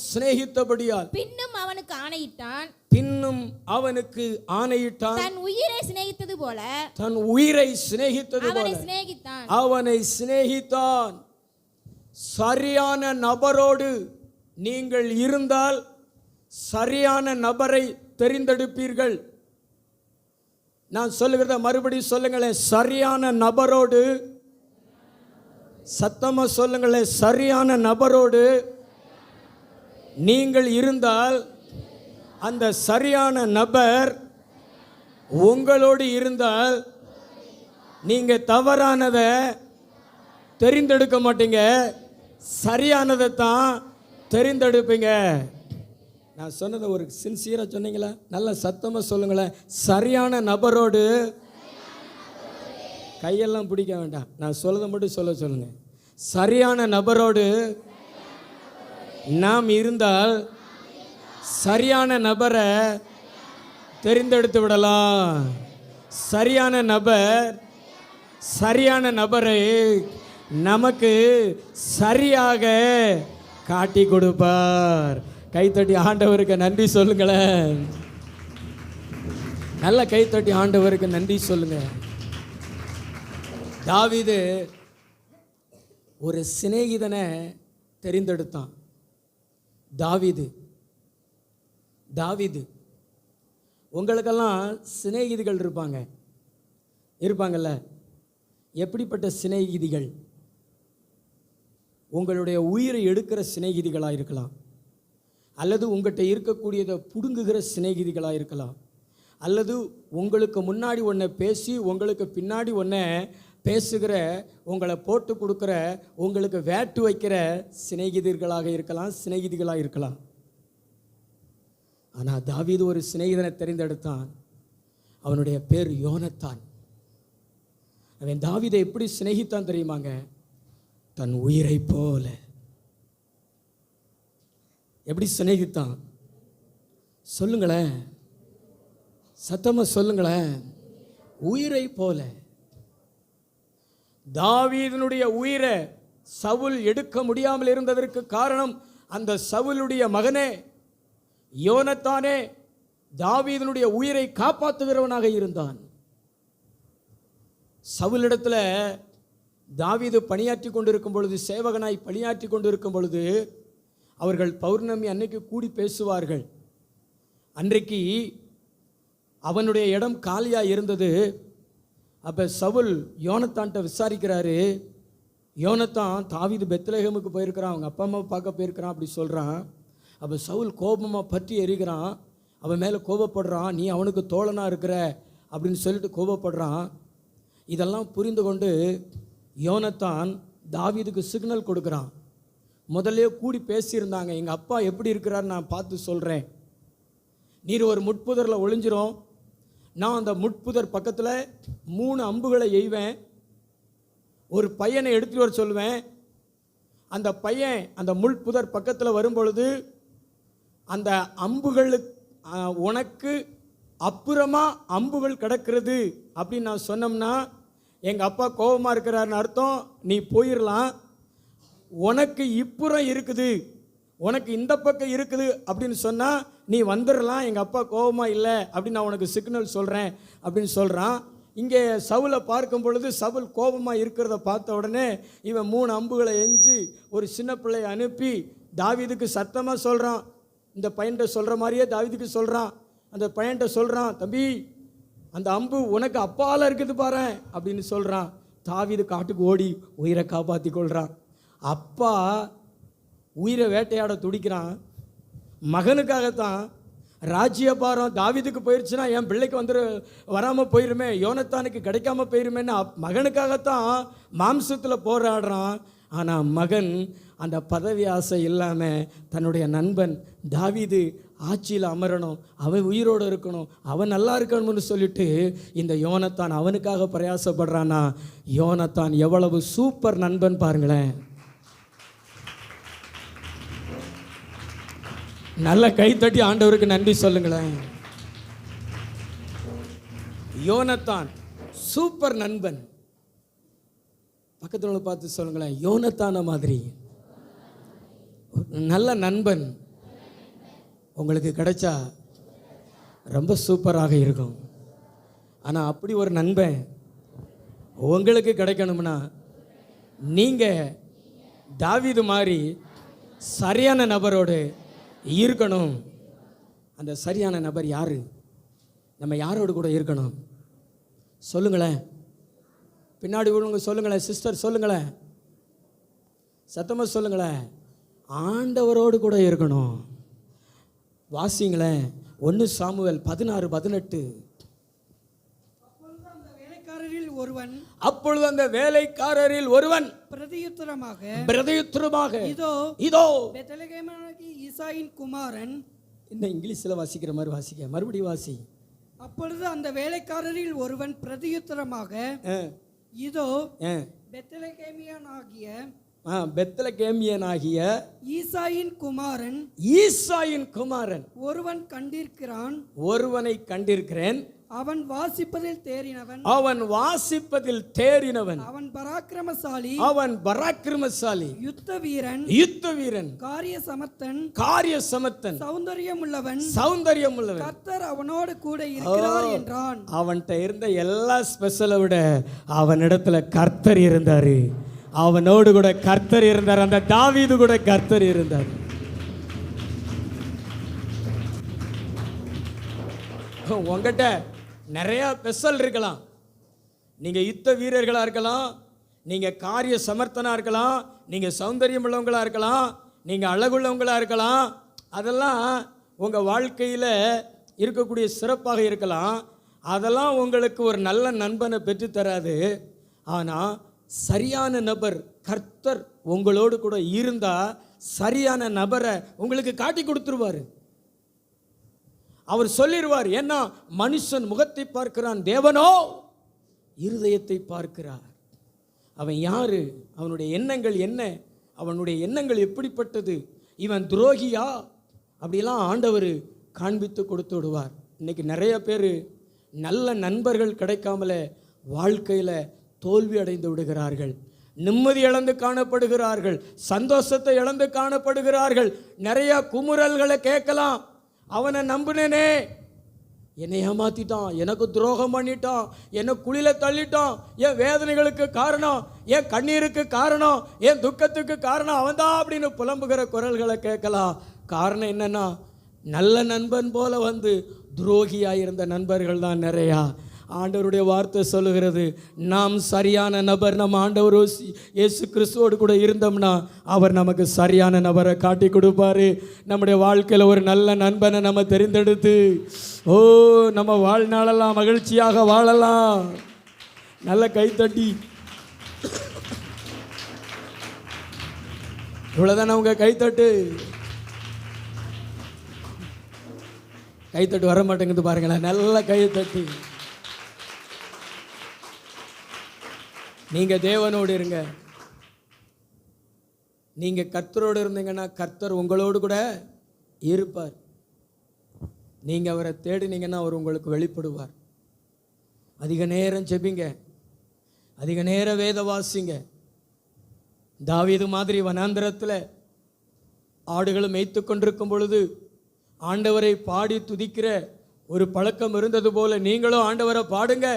சிநேகித்தபடியினால் பின்னும் அவனுக்கு ஆணையிட்டான். தன் உயிரை சிநேகித்தது போல அவனை சிநேகித்தான். சரியான நபரோடு நீங்கள் இருந்தால் சரியான நபரை தெரிந்தெடுப்பீர்கள். நான் சொல்லுகிறத மறுபடியும் சொல்லுங்களேன். சரியான நபரோடு, சத்தமா சொல்லுங்களேன், சரியான நபரோடு நீங்கள் இருந்தால் அந்த சரியான நபர் உங்களோடு இருந்தால் நீங்க தவறானதை தெரிந்தெடுக்க மாட்டீங்க, சரியானதை தான் தெரிந்தெடுப்பீங்க. நான் சொன்னதை ஒரு சின்சியராக சொன்னீங்களா? நல்ல சத்தமாக சொல்லுங்களேன். சரியான நபரோடு, கையெல்லாம் பிடிக்க வேண்டாம், நான் சொல்லதை மட்டும் சொல்லுங்க. சரியான நபரோடு நாம் இருந்தால் சரியான நபரை தெரிந்தெடுத்து விடலாம். சரியான நபரை நமக்கு சரியாக காட்டி கொடுப்பார். கைத்தட்டி ஆண்டவருக்கு நன்றி சொல்லுங்களேன். நல்ல கைத்தட்டி ஆண்டவருக்கு நன்றி சொல்லுங்க. தாவீது ஒரு சிநேகிதனை தெரிந்தெடுத்தான். தாவீது உங்களுக்கெல்லாம் சிநேகிதிகள் இருப்பாங்கல்ல. எப்படிப்பட்ட சிநேகிதிகள்? உங்களுடைய உயிரை எடுக்கிற சிநேகிதிகளாக இருக்கலாம், அல்லது உங்கள்கிட்ட இருக்கக்கூடியதை புடுங்குகிற சிநேகிதிகளாக இருக்கலாம், அல்லது உங்களுக்கு முன்னாடி ஒன்றை பேசி உங்களுக்கு பின்னாடி ஒன்றை பேசுகிற, உங்களை போட்டு கொடுக்குற, உங்களுக்கு வேட்டு வைக்கிற சிநேகிதிகளாக இருக்கலாம். ஆனால் தாவீது ஒரு சிநேகிதனை தெரிந்தெடுத்தான். அவனுடைய பேர் யோனத்தான். அவன் தாவீதை எப்படி சிநேகித்தான் தெரியுமாங்க? தன் உயிரை போல. எப்படி சிநேகித்தான் சொல்லுங்களேன், சத்தமா சொல்லுங்களேன். உயிரை போல. தாவீதினுடைய உயிரை சவுல் எடுக்க முடியாமல் இருந்ததற்கு காரணம் அந்த சவுலுடைய மகனே யோனத்தானே தாவீதினுடைய உயிரை காப்பாற்றுகிறவனாக இருந்தான். சவுலிடத்தில் தாவீது பணியாற்றி கொண்டிருக்கும் பொழுது, சேவகனாய் பணியாற்றி கொண்டிருக்கும் பொழுது, அவர்கள் பௌர்ணமி அன்னைக்கு கூடி பேசுவார்கள். அன்றைக்கு அவனுடைய இடம் காலியாக இருந்தது. அப்போ சவுல் யோனத்தான்ட்ட விசாரிக்கிறாரு. யோனத்தான் தாவீது பெத்லகேமுக்கு போயிருக்கிறான், அவங்க அப்பா அம்மாவை பார்க்க போயிருக்கிறான் அப்படி சொல்கிறான். அப்போ சவுல் கோபமாக பற்றி எறிகிறான். அவன் மேலே கோபப்படுறான். நீ அவனுக்கு தோழனாக இருக்கிற அப்படின்னு சொல்லிட்டு கோபப்படுறான். இதெல்லாம் புரிந்து கொண்டு யோனத்தான் தாவீதுக்கு சிக்னல் கொடுக்குறான். முதல்ல கூடி பேசியிருந்தாங்க, எங்கள் அப்பா எப்படி இருக்கிறார் நான் பார்த்து சொல்கிறேன், நீர் ஒரு முட்புதரில் ஒளிஞ்சிரும், நான் அந்த முட்புதர் பக்கத்தில் 3 அம்புகளை எய்வேன், ஒரு பையனை எடுத்துகிட்டு வர சொல்லுவேன், அந்த பையன் அந்த முள்புதர் பக்கத்தில் வரும்பொழுது அந்த அம்புகளுக்கு உனக்கு அப்புறமா அம்புகள் கிடக்கிறது அப்படின்னு நான் சொன்னோம்னா எங்கள் அப்பா கோபமாக இருக்கிறாருன்னு அர்த்தம், நீ போயிடலாம். உனக்கு இப்புறம் இருக்குது, உனக்கு இந்த பக்கம் இருக்குது அப்படின்னு சொன்னால் நீ வந்துடலாம், எங்கள் அப்பா கோபமாக இல்லை அப்படின்னு நான் உனக்கு சிக்னல் சொல்கிறேன் அப்படின்னு சொல்கிறான். இங்கே சவுலை பார்க்கும் பொழுது சவுல் கோபமாக இருக்கிறத பார்த்த உடனே இவன் 3 அம்புகளை எஞ்சி ஒரு சின்ன பிள்ளையை அனுப்பி தாவீதுக்கு சத்தமாக சொல்கிறான். இந்த பையன்கிட்ட சொல்கிற மாதிரியே தாவீதுக்கு சொல்கிறான். அந்த பையன்கிட்ட சொல்கிறான், தம்பி அந்த அம்பு உனக்கு அப்பால் இருக்குது பாரு அப்படின்னு சொல்கிறான். தாவீது காட்டுக்கு ஓடி உயிரை காப்பாற்றி கொள்கிறான். அப்பா உயிரை வேட்டையாட துடிக்கிறான். மகனுக்காகத்தான். ராஜ்யபாரம் தாவீதுக்கு போயிடுச்சுன்னா என் பிள்ளைக்கு வராமல் போயிருமே, யோனத்தானுக்கு கிடைக்காம போயிருமேன்னு மகனுக்காகத்தான் மாம்சத்தில் போராடுறான். ஆனால் மகன் அந்த பதவி ஆசை இல்லாமல் தன்னுடைய நண்பன் தாவீது ஆட்சியில் அமரணும், அவன் உயிரோடு இருக்கணும், அவன் நல்லா இருக்கணும்னு சொல்லிட்டு இந்த யோனத்தான் அவனுக்காக பிரயாசப்படுறானா. யோனத்தான் எவ்வளவு சூப்பர் நண்பன் பாருங்களேன். நல்ல கைத்தட்டி ஆண்டவருக்கு நன்றி சொல்லுங்களேன். யோனத்தான் சூப்பர் நண்பன். பக்கத்தில் பார்த்து சொல்லுங்களேன், யோனத்தான மாதிரி நல்ல நண்பன் உங்களுக்கு கிடைச்சா ரொம்ப சூப்பராக இருக்கும். ஆனால் அப்படி ஒரு நண்பன் உங்களுக்கு கிடைக்கணும்னா நீங்கள் தாவீது மாதிரி சரியான நபரோடு இருக்கணும். அந்த சரியான நபர் யாரு? நம்ம யாரோடு கூட இருக்கணும் சொல்லுங்களேன். பின்னாடி உள்ளவங்க சொல்லுங்களேன், சிஸ்டர் சொல்லுங்களேன், சத்தமாக சொல்லுங்களேன். ஆண்டவரோடு கூட இருக்கணும். வாசிங்களேன் 1 சாமுவேல் 16:18. அப்பொழுது அந்த வேலைக்காரரில் ஒருவன் பிரதியுத்தரமாக இதோ பெத்லகேமாகிய ஈசாயின் குமாரன். இந்த இங்கிலீஷில் வாசிக்கிற மாதிரி வாசிக்க, மறுபடியும் வாசி. அப்பொழுது அந்த வேலைக்காரரில் ஒருவன் பிரதியுத்தரமாக இதோ பெத்லகேமியனாகிய ஈசாயின் குமாரன் ஒருவனை கண்டிருக்கிறேன். அவன் வாசிப்பதில் தேறினவன், அவன் பராக்கிரமசாலி, யுத்த வீரன், காரிய சமர்த்தன், சௌந்தரியம் உள்ளவன், கர்த்தர் அவனோடு கூட இருக்கிறார் என்றான். அவன்கிட்ட இருந்த எல்லா ஸ்பெஷலை விட அவனிடத்துல கர்த்தர் இருந்தாரு. அவனோடு கூட கர்த்தர் இருந்தார். அந்த தாவீது கூட கர்த்தர் இருந்தார். உங்ககிட்ட நிறைய ஸ்பெஷல் இருக்கலாம். நீங்க யுத்த வீரர்களா இருக்கலாம், நீங்க காரிய சமர்த்தனா இருக்கலாம், நீங்க சௌந்தரியம் உள்ளவங்களா இருக்கலாம், நீங்க அழகுள்ளவங்களா இருக்கலாம். அதெல்லாம் உங்க வாழ்க்கையில இருக்கக்கூடிய சிறப்பாக இருக்கலாம். அதெல்லாம் உங்களுக்கு ஒரு நல்ல நண்பனை பெற்று தராது. ஆனா சரியான நபர் கர்த்தர் உங்களோடு கூட இருந்தா சரியான நபரை உங்களுக்கு காட்டி கொடுத்துருவாரு. அவர் சொல்லிடுவார். ஏன்னா மனுஷன் முகத்தை பார்க்கிறான், தேவனோ இருதயத்தை பார்க்கிறார். அவன் யாரு, அவனுடைய எண்ணங்கள் என்ன, அவனுடைய எண்ணங்கள் எப்படிப்பட்டது, இவன் துரோகியா, அப்படிலாம் ஆண்டவர் காண்பித்து கொடுத்து விடுவார். இன்னைக்கு நிறைய பேர் நல்ல நண்பர்கள் கிடைக்காமல வாழ்க்கையில் தோல்வி அடைந்து விடுகிறார்கள், நிம்மதி இழந்து காணப்படுகிறார்கள், சந்தோஷத்தை இழந்து காணப்படுகிறார்கள். நிறைய குமுறல்களை கேட்கலாம். அவனை நம்பினேனே, என்னை ஏமாத்திட்டான், எனக்கு துரோகம் பண்ணிட்டான், என்னை குழியில தள்ளிட்டான், என் வேதனைகளுக்கு காரணம், என் கண்ணீருக்கு காரணம், என் துக்கத்துக்கு காரணம் அவன்தான் அப்படின்னு புலம்புகிற குரல்களை கேட்கலாம். காரணம் என்னன்னா, நல்ல நண்பன் போல வந்து துரோகியாக இருந்த நண்பர்கள் தான் நிறையா. ஆண்டவருடைய வார்த்தை சொல்லுகிறது, நாம் சரியான நபர் நம்ம ஆண்டவர் இயேசு கிறிஸ்துவோடு கூட இருந்தோம்னா அவர் நமக்கு சரியான நபரை காட்டி கொடுப்பாரு. நம்முடைய வாழ்க்கையில் ஒரு நல்ல நண்பனை நம்ம தெரிந்தெடுத்து நம்ம வாழ்நாளெல்லாம் மகிழ்ச்சியாக வாழலாம். நல்ல கைத்தட்டி இவ்வளோதானே உங்க கைத்தட்டு வர மாட்டேங்குது பாருங்களேன். நல்ல கைத்தட்டி நீங்க தேவனோடு இருங்க. நீங்க கர்த்தரோடு இருந்தீங்கன்னா கர்த்தர் உங்களோடு கூட இருப்பார். நீங்க அவரை தேடினீங்கன்னா அவர் உங்களுக்கு வெளிப்படுவார். அதிக நேரம் ஜெபிங்க, அதிக நேரம் வேத வாசிங்க. தாவீது மாதிரி வனாந்திரத்தில் ஆடுகளை மேய்த்து கொண்டிருக்கும் பொழுது ஆண்டவரை பாடி துதிக்கிற ஒரு பழக்கம் இருந்தது போல நீங்களும் ஆண்டவரை பாடுங்க.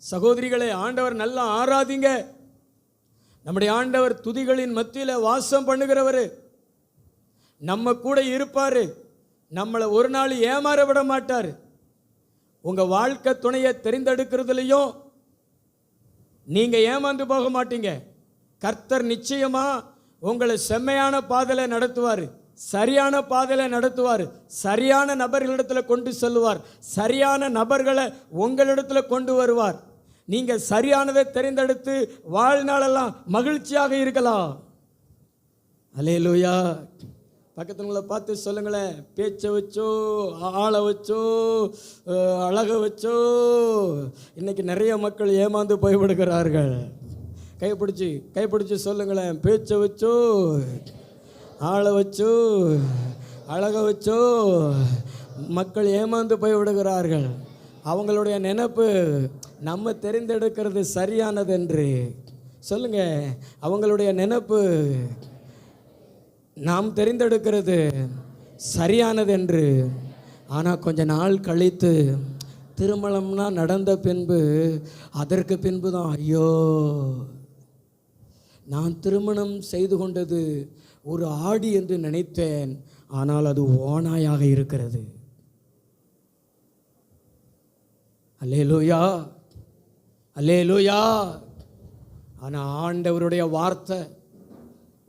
சகோதரிகளே, ஆண்டவர் நல்லா ஆராதிங்க. நம்முடைய ஆண்டவர் துதிகளின் மத்தியில் வாசம் பண்ணுகிறவர், நம்ம கூட இருப்பார், நம்மளை ஒரு நாள் ஏமாற விட மாட்டார். உங்க வாழ்க்கை துணையை தெரிந்தெடுக்கிறதுலையும் நீங்க ஏமாந்து போக மாட்டீங்க. கர்த்தர் நிச்சயமா உங்களை செம்மையான பாதையில நடத்துவார், சரியான பாதையில நடத்துவார், சரியான நபர்களிடத்தில் கொண்டு செல்வார், சரியான நபர்களை உங்களிடத்தில் கொண்டு வருவார். நீங்க சரியானதை தெரிந்தெடுத்து வாழ்நாளெல்லாம் மகிழ்ச்சியாக இருக்கலாம். அல்லேலூயா. பக்கத்துல பார்த்து சொல்லுங்களேன், பேச்சை வச்சோ, ஆளை வச்சோ, அழக வச்சோ இன்னைக்கு நிறைய மக்கள் ஏமாந்து போய்விடுகிறார்கள். கைப்பிடிச்சு சொல்லுங்களேன், பேச்சை வச்சோ, ஆளை வச்சோ, அழக வச்சோ மக்கள் ஏமாந்து போய் விடுகிறார்கள். அவங்களுடைய நினைப்பு நம்ம தெரிந்தெடுக்கிறது சரியானது என்று. சொல்லுங்க, அவங்களுடைய நினைப்பு நாம் தெரிந்தெடுக்கிறது சரியானது என்று. ஆனால் கொஞ்ச நாள் கழித்து திருமணம்னா நடந்த பின்பு அதற்கு பின்பு தான், ஐயோ நான் திருமணம் செய்து கொண்டது ஒரு ஆடி என்று நினைத்தேன், ஆனால் அது ஓநாயாக இருக்கிறது. அல்லேலூயா, அல்லேலூயா. ஆனால் ஆண்டவருடைய வார்த்தை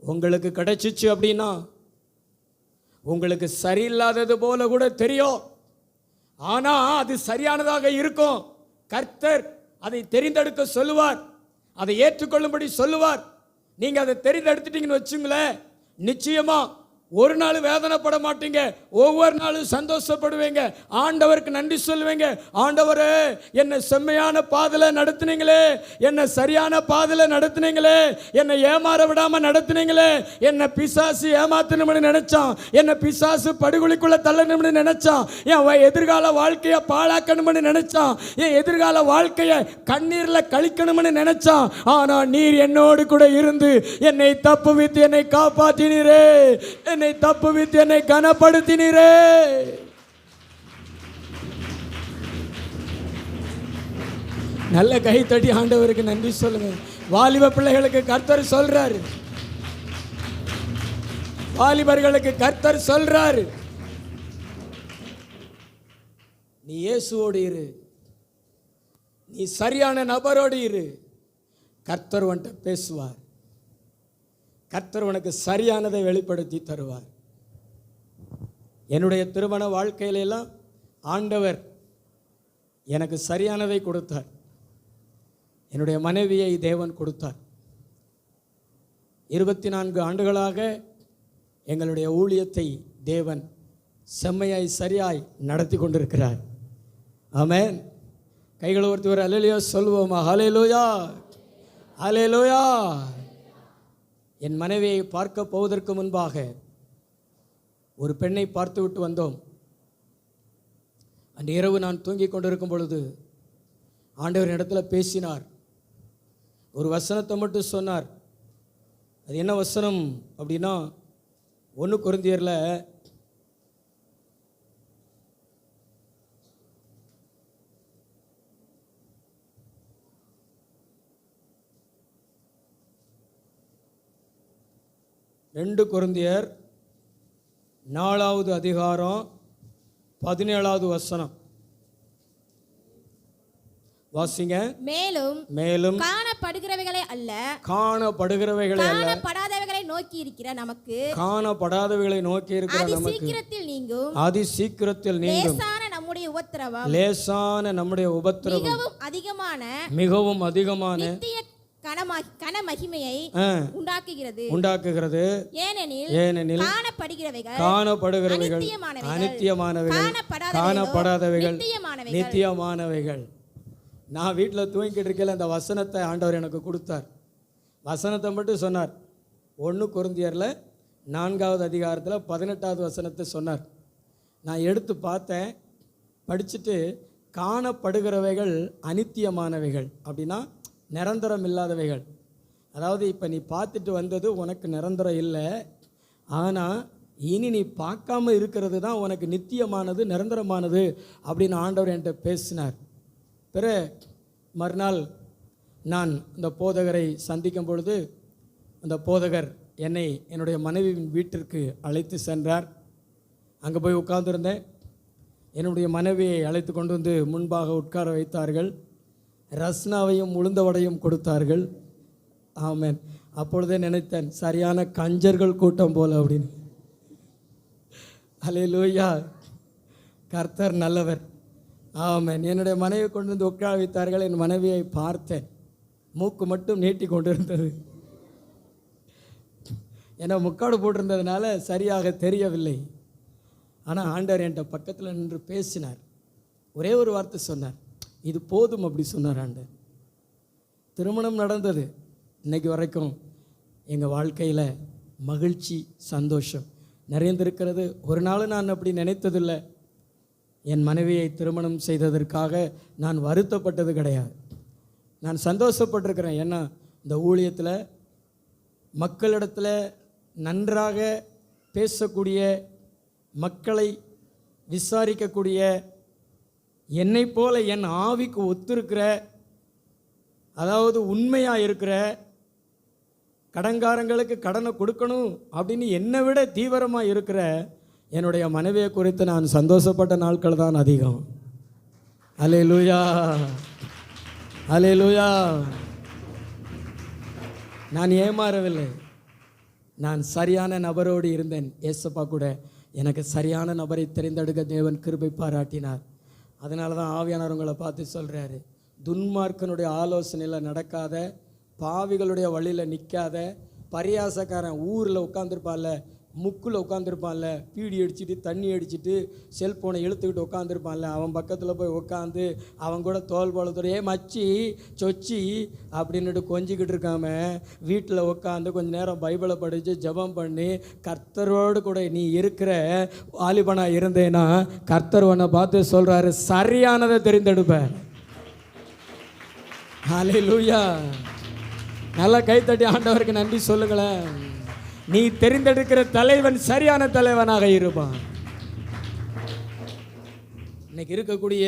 உங்களுக்கு கிடைச்சிச்சு அப்படின்னா உங்களுக்கு சரியில்லாதது போல கூட தெரியும், ஆனால் அது சரியானதாக இருக்கும். கர்த்தர் அதை தெரிந்தெடுக்க சொல்லுவார், அதை ஏற்றுக்கொள்ளும்படி சொல்லுவார். நீங்கள் அதை தெரிந்தெடுத்துட்டீங்கன்னு வச்சுங்களேன், நிச்சயமா ஒரு நாள் வேதனைப்பட மாட்டீங்க, ஒவ்வொரு நாளும் சந்தோஷப்படுவீங்க, ஆண்டவருக்கு நன்றி சொல்லுவீங்க. ஆண்டவரே, என்னை செம்மையான பாதையில் நடத்துனீங்களே, என்னை சரியான பாதையில் நடத்துனீங்களே, என்னை ஏமாற விடாமல் நடத்துனீங்களே. என்னை பிசாசு ஏமாத்தணும்னு நினைச்சான், என்னை பிசாசு படுகொலிக்குள்ள தள்ளணும்னு நினைச்சான், என் எதிர்கால வாழ்க்கையை பாழாக்கணும்னு நினைச்சான், என் எதிர்கால வாழ்க்கையை கண்ணீரில் கழிக்கணும்னு நினைச்சான். ஆனால் நீர் என்னோடு கூட இருந்து என்னை தப்புவித்து என்னை காப்பாற்றினீரே, என்னை தப்புவித்து என்னை கனப்படுத்தினீரே. நல்ல கை தட்டி ஆண்டவருக்கு நன்றி சொல்லுங்க. வாலிப பிள்ளைகளுக்கு கர்த்தர் சொல்றாரு, வாலிபர்களுக்கு கர்த்தர் சொல்றாரு, நீ இயேசுவோடு இரு, நீ சரியான நபரோடு இரு, கர்த்தர் உன்கிட்ட பேசுவார், கர்த்தர் உனக்கு சரியானதை வெளிப்படுத்தி தருவார். என்னுடைய திருமண வாழ்க்கையிலெல்லாம் ஆண்டவர் எனக்கு சரியானதை கொடுத்தார். என்னுடைய மனைவியை தேவன் கொடுத்தார். 24 ஆண்டுகளாக எங்களுடைய ஊழியத்தை தேவன் செம்மையாய் சரியாய் நடத்தி கொண்டிருக்கிறார். ஆமென். கைகளை ஒருத்தி ஒரு அல்லேலூயா சொல்லுவோமா? ஹல்லேலூயா, ஹல்லேலூயா. என் மனைவியை பார்க்க போவதற்கு முன்பாக ஒரு பெண்ணை பார்த்து விட்டு வந்தோம். அன்று இரவு நான் தூங்கிக் கொண்டிருக்கும் பொழுது ஆண்டவர் இடத்துல பேசினார். ஒரு வசனத்தை மட்டும் சொன்னார். அது என்ன வசனம் அப்படின்னா, 1 கொரிந்தியரில் 2 கொரிந்தியர் 4வது அதிகாரம் 17வது வசனம் வாசிங்க. மேலும் காணப்படுகிறவைகளை அல்ல, காணப்படுகிறவைகளை அல்ல, காணப்படாதவைகளை நோக்கி இருக்கிற நமக்கு, காணப்படாதவைகளை நோக்கி இருக்கிற நமக்கு அதி சீக்கிரத்தில் நீங்கும் லேசான நம்முடைய உபத்திரவம் மிகவும் அதிகமான கனமகிமையை உண்டாக்குகிறது. ஏனெனில் காணப்படுகிறவைகள் அனித்தியமானவைகள், காணப்படாதவைகள் நித்தியமானவைகள். நான் வீட்டில் தூங்கிட்டு இருக்கல அந்த வசனத்தை ஆண்டவர் எனக்கு கொடுத்தார். வசனத்தை மட்டும் சொன்னார். 1 கொரிந்தியரில் 4வது அதிகாரத்தில் 18வது வசனத்தை சொன்னார். நான் எடுத்து பார்த்தேன், படிச்சுட்டு காணப்படுகிறவைகள் அனித்தியமானவைகள் அப்படின்னா நிரந்தரம் இல்லாதவைகள். அதாவது இப்போ நீ பார்த்துட்டு வந்தது உனக்கு நிரந்தரம் இல்லை, ஆனால் இனி நீ பார்க்காம இருக்கிறது தான் உனக்கு நித்தியமானது, நிரந்தரமானது அப்படின்னு ஆண்டவர் என்கிட்ட பேசினார். பிறகு மறுநாள் நான் இந்த போதகரை சந்திக்கும் பொழுது அந்த போதகர் என்னை என்னுடைய மனைவியின் வீட்டிற்கு அழைத்து சென்றார். அங்கே போய் உட்கார்ந்துருந்தேன். என்னுடைய மனைவியை அழைத்து கொண்டு வந்து முன்பாக உட்கார வைத்தார்கள். ரஸ்னாவையும் உளுந்த வடையும் கொடுத்தார்கள். ஆமென். அப்பொழுதே நினைத்தேன், சரியான கஞ்சர்கள் கூட்டம் போல அப்படின்னு. அல்லேலூயா, கர்த்தர் நல்லவர். ஆமென். என்னுடைய மனைவி கொண்டு வந்து உட்கார வைத்தார்கள். என் மனைவியை பார்த்தேன், மூக்கு மட்டும் நீட்டி கொண்டு இருந்தது. ஏன்னா முக்காடு போட்டிருந்ததுனால சரியாக தெரியவில்லை. ஆனால் ஆண்டவர் என்கிட்ட பக்கத்தில் நின்று பேசினார். ஒரே ஒரு வார்த்தை சொன்னார், இது போதும் அப்படி சொன்னார் ஆண்டவர். திருமணம் நடந்தது. இன்னைக்கு வரைக்கும் எங்கள் வாழ்க்கையில் மகிழ்ச்சி, சந்தோஷம் நிறைந்திருக்கிறது. ஒரு நாள் நான் அப்படி நினைத்ததில்லை. என் மனைவியை திருமணம் செய்ததற்காக நான் வருத்தப்பட்டது கிடையாது. நான் சந்தோஷப்பட்டிருக்கிறேன். ஏன்னா இந்த ஊழியத்தில் மக்களிடத்தில் நன்றாக பேசக்கூடிய, மக்களை விசாரிக்கக்கூடிய, என்னை போல என் ஆவிக்கு ஒத்திருக்கிற, அதாவது உண்மையாக இருக்கிற, கடன்காரங்களுக்கு கடனை கொடுக்கணும் அப்படின்னு என்னை விட தீவிரமாக இருக்கிற என்னுடைய மனைவியை குறித்து நான் சந்தோஷப்பட்ட நாட்கள் தான் அதிகம். அல்லேலூயா, அல்லேலூயா. நான் ஏமாறவில்லை. நான் சரியான நபரோடு இருந்தேன். ஏசப்பா கூட எனக்கு சரியான நபரை தெரிந்தெடுக்க தேவன் கிருபை பாராட்டினார். அதனால தான் ஆவியானவர் உங்களை பார்த்து சொல்கிறாரு, துன்மார்க்கனுடைய ஆலோசனையில் நடக்காத, பாவிகளுடைய வழியில் நிற்காத, பரியாசக்காரன் ஊரில் உட்காந்துருப்பான்ல, முக்கில் உட்காந்துருப்பான்ல, பீடி அடிச்சுட்டு தண்ணி அடிச்சுட்டு செல்ஃபோனை இழுத்துக்கிட்டு உட்காந்துருப்பான்ல, அவன் பக்கத்தில் போய் உட்காந்து அவன் கூட தோல் போலத்தோட மச்சி சொச்சி அப்படின்னுட்டு கொஞ்சிக்கிட்டு இருக்காம வீட்டில் உட்காந்து கொஞ்சம் நேரம் பைபிளை படித்து ஜெபம் பண்ணி கர்த்தரோடு கூட நீ இருக்கிற வாலிபனாக இருந்தேன்னா கர்த்தர் உன்னை பார்த்து சொல்கிறாரு, சரியானதை தெரிந்தெடுப்பேன். ஹல்லேலூயா. நல்லா கைத்தட்டி ஆண்டவருக்கு நன்றி சொல்லுங்களேன். நீ தெரிந்தெடுக்கிற தலைவன் சரியான தலைவனாக இருப்பான். இன்னைக்கு இருக்கக்கூடிய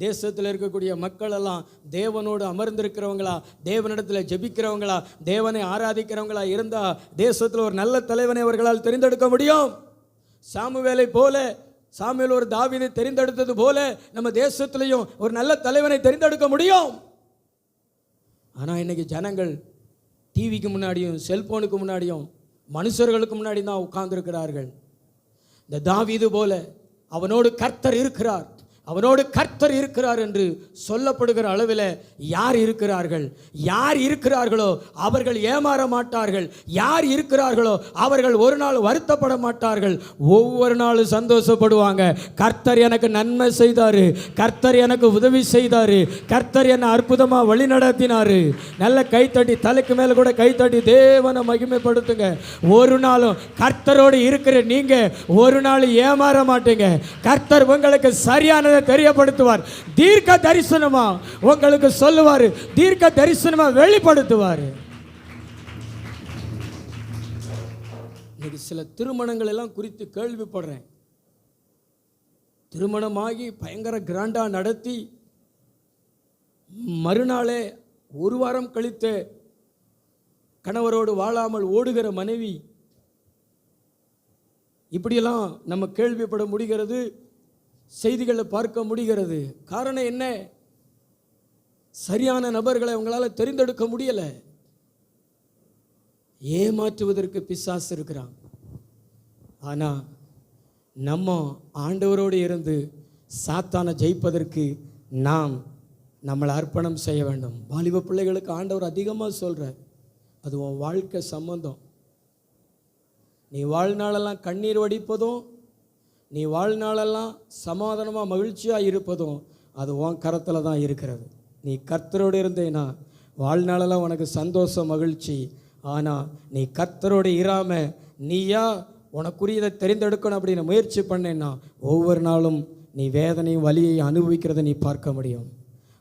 தேசத்தில் இருக்கக்கூடிய மக்கள் எல்லாம் தேவனோடு அமர்ந்திருக்கிறவங்களா, தேவனிடத்தில் ஜெபிக்கிறவங்களா, தேவனை ஆராதிக்கிறவங்களா இருந்தால் தேசத்தில் ஒரு நல்ல தலைவனை அவர்களால் தெரிந்தெடுக்க முடியும். சாமுவேலை போல, சாமுவேல் ஒரு தாவீதை தெரிந்தெடுத்தது போல நம்ம தேசத்திலையும் ஒரு நல்ல தலைவனை தெரிந்தெடுக்க முடியும். ஆனால் இன்னைக்கு ஜனங்கள் டிவிக்கு முன்னாடியும் செல்போனுக்கு முன்னாடியும் மனுஷர்களுக்கு முன்னாடி தான் உட்கார்ந்துருக்கிறார்கள். இந்த தாவீது போல அவனோடு கர்த்தர் இருக்கிறார், அவனோடு கர்த்தர் இருக்கிறார் என்று சொல்லப்படுகிற அளவில் யார் இருக்கிறார்கள்? யார் இருக்கிறார்களோ அவர்கள் ஏமாற மாட்டார்கள். யார் இருக்கிறார்களோ அவர்கள் ஒரு நாள் வருத்தப்பட மாட்டார்கள். ஒவ்வொரு நாளும் சந்தோஷப்படுவாங்க. கர்த்தர் எனக்கு நன்மை செய்தார், கர்த்தர் எனக்கு உதவி செய்தார், கர்த்தர் என்னை அற்புதமாக வழி நடத்தினார். நல்ல கைத்தட்டி, தலைக்கு மேலே கூட கைத்தட்டி தேவனை மகிமைப்படுத்துங்க. ஒரு நாளும் கர்த்தரோடு இருக்கிற நீங்க ஒரு நாள் ஏமாற மாட்டீங்க. கர்த்தர் உங்களுக்கு சரியானதை தெரியப்படுத்துவார். தீர்க்க தரிசனமா உங்களுக்கு சொல்லுவார், தீர்க்க தரிசனமா வெளிப்படுத்துவார். இன்னைக்கு சில திருமணங்கள் எல்லாம் குறித்து கேள்விப்படுறேன். திருமணமாகி பயங்கர கிராண்டா நடத்தி மறுநாளே ஒரு வாரம் கழித்து கணவரோடு வாழாமல் ஓடுகிற மனைவி, இப்படியெல்லாம் நம்ம கேள்விப்பட முடிகிறது, செய்திகளை பார்க்க முடிகிறது. காரணம் என்ன? சரியான நபர்களை அவங்களால தெரிந்தெடுக்க முடியல. ஏமாற்றுவதற்கு பிசாசு இருக்கிறான். ஆனா நம்ம ஆண்டவரோடு இருந்து சாத்தானை ஜெயிப்பதற்கு நாம் நம்மளை அர்ப்பணம் செய்ய வேண்டும். வாலிப பிள்ளைகளுக்கு ஆண்டவர் அதிகமாக சொல்றார், அது உன் வாழ்க்கை சம்பந்தம். நீ வாழ்நாளெல்லாம் கண்ணீர் வடிப்பதும், நீ வாழ்நாளெல்லாம் சமாதானமாக மகிழ்ச்சியாக இருப்பதும் அது உன் கரத்தில் தான் இருக்கிறது. நீ கர்த்தரோடு இருந்தேன்னா வாழ்நாளெல்லாம் உனக்கு சந்தோஷம், மகிழ்ச்சி. ஆனால் நீ கர்த்தரோடு இராமல் நீயா உனக்குரியதை தெரிந்தெடுக்கணும் அப்படின்னு முயற்சி பண்ணேன்னா ஒவ்வொரு நாளும் நீ வேதனையும் வலியை அனுபவிக்கிறத நீ பார்க்க முடியும்.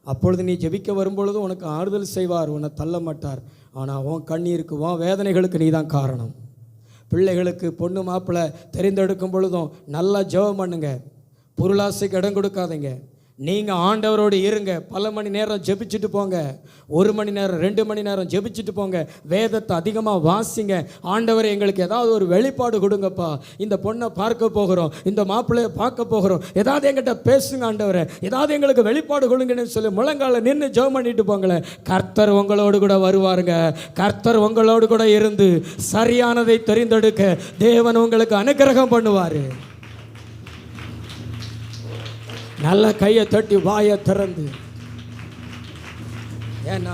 அப்பொழுது நீ ஜெபிக்க வரும்பொழுதும் உனக்கு ஆறுதல் செய்வார், உன்னை தள்ள மாட்டார். ஆனால் உன் கண்ணீருக்கு, உன் வேதனைகளுக்கு நீ தான் காரணம். பிள்ளைகளுக்கு பொண்ணு மாப்பிள்ளை தெரிந்தெடுக்கும் பொழுதும் நல்லா ஜெபம் பண்ணுங்க. பொருளாசைக்கு இடம் கொடுக்காதீங்க. நீங்கள் ஆண்டவரோடு இருங்க. பல மணி நேரம் ஜெபிச்சுட்டு போங்க. 1 மணி நேரம் 2 மணி நேரம் ஜெபிச்சுட்டு போங்க. வேதத்தை அதிகமாக வாசிங்க. ஆண்டவரை எங்களுக்கு ஏதாவது ஒரு வெளிப்பாடு கொடுங்கப்பா, இந்த பொண்ணை பார்க்க போகிறோம், இந்த மாப்பிள்ளையை பார்க்க போகிறோம், ஏதாவது எங்கிட்ட பேசுங்க ஆண்டவரை, ஏதாவது எங்களுக்கு வெளிப்பாடு கொடுங்கன்னு சொல்லி முழங்கால நின்று ஜெபம் பண்ணிட்டு போங்களேன். கர்த்தர் உங்களோடு கூட வருவாருங்க. கர்த்தர் உங்களோடு கூட இருந்து சரியானதை தெரிந்தெடுக்க தேவன் உங்களுக்கு அனுக்கிரகம் பண்ணுவார். நல்ல கையை தட்டி வாயை திறந்து. ஏன்னா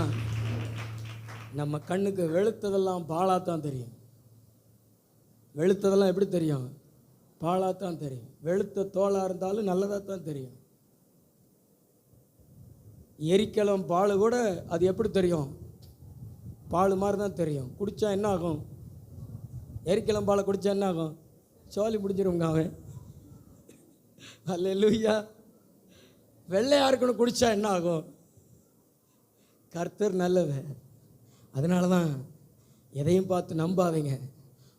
நம்ம கண்ணுக்கு வெளுத்ததெல்லாம் பாலாத்தான் தெரியும். வெளுத்ததெல்லாம் எப்படி தெரியும்? பாலாத்தான் தெரியும். வெளுத்த தோளாக இருந்தாலும் நல்லதாக தான் தெரியும். எரிக்கலம் பால் கூட அது எப்படி தெரியும்? பால் மாதிரி தான் தெரியும். குடித்தா என்ன ஆகும்? எரிக்கலம் பாலை குடித்தா என்ன ஆகும்? சோலி பிடிச்சிருங்க அவன். அல்லேலூயா. வெள்ளையா இருக்கணும், குடித்தா என்ன ஆகும்? கர்த்தர் நல்லவன். அதனால தான் எதையும் பார்த்து நம்பாதீங்க.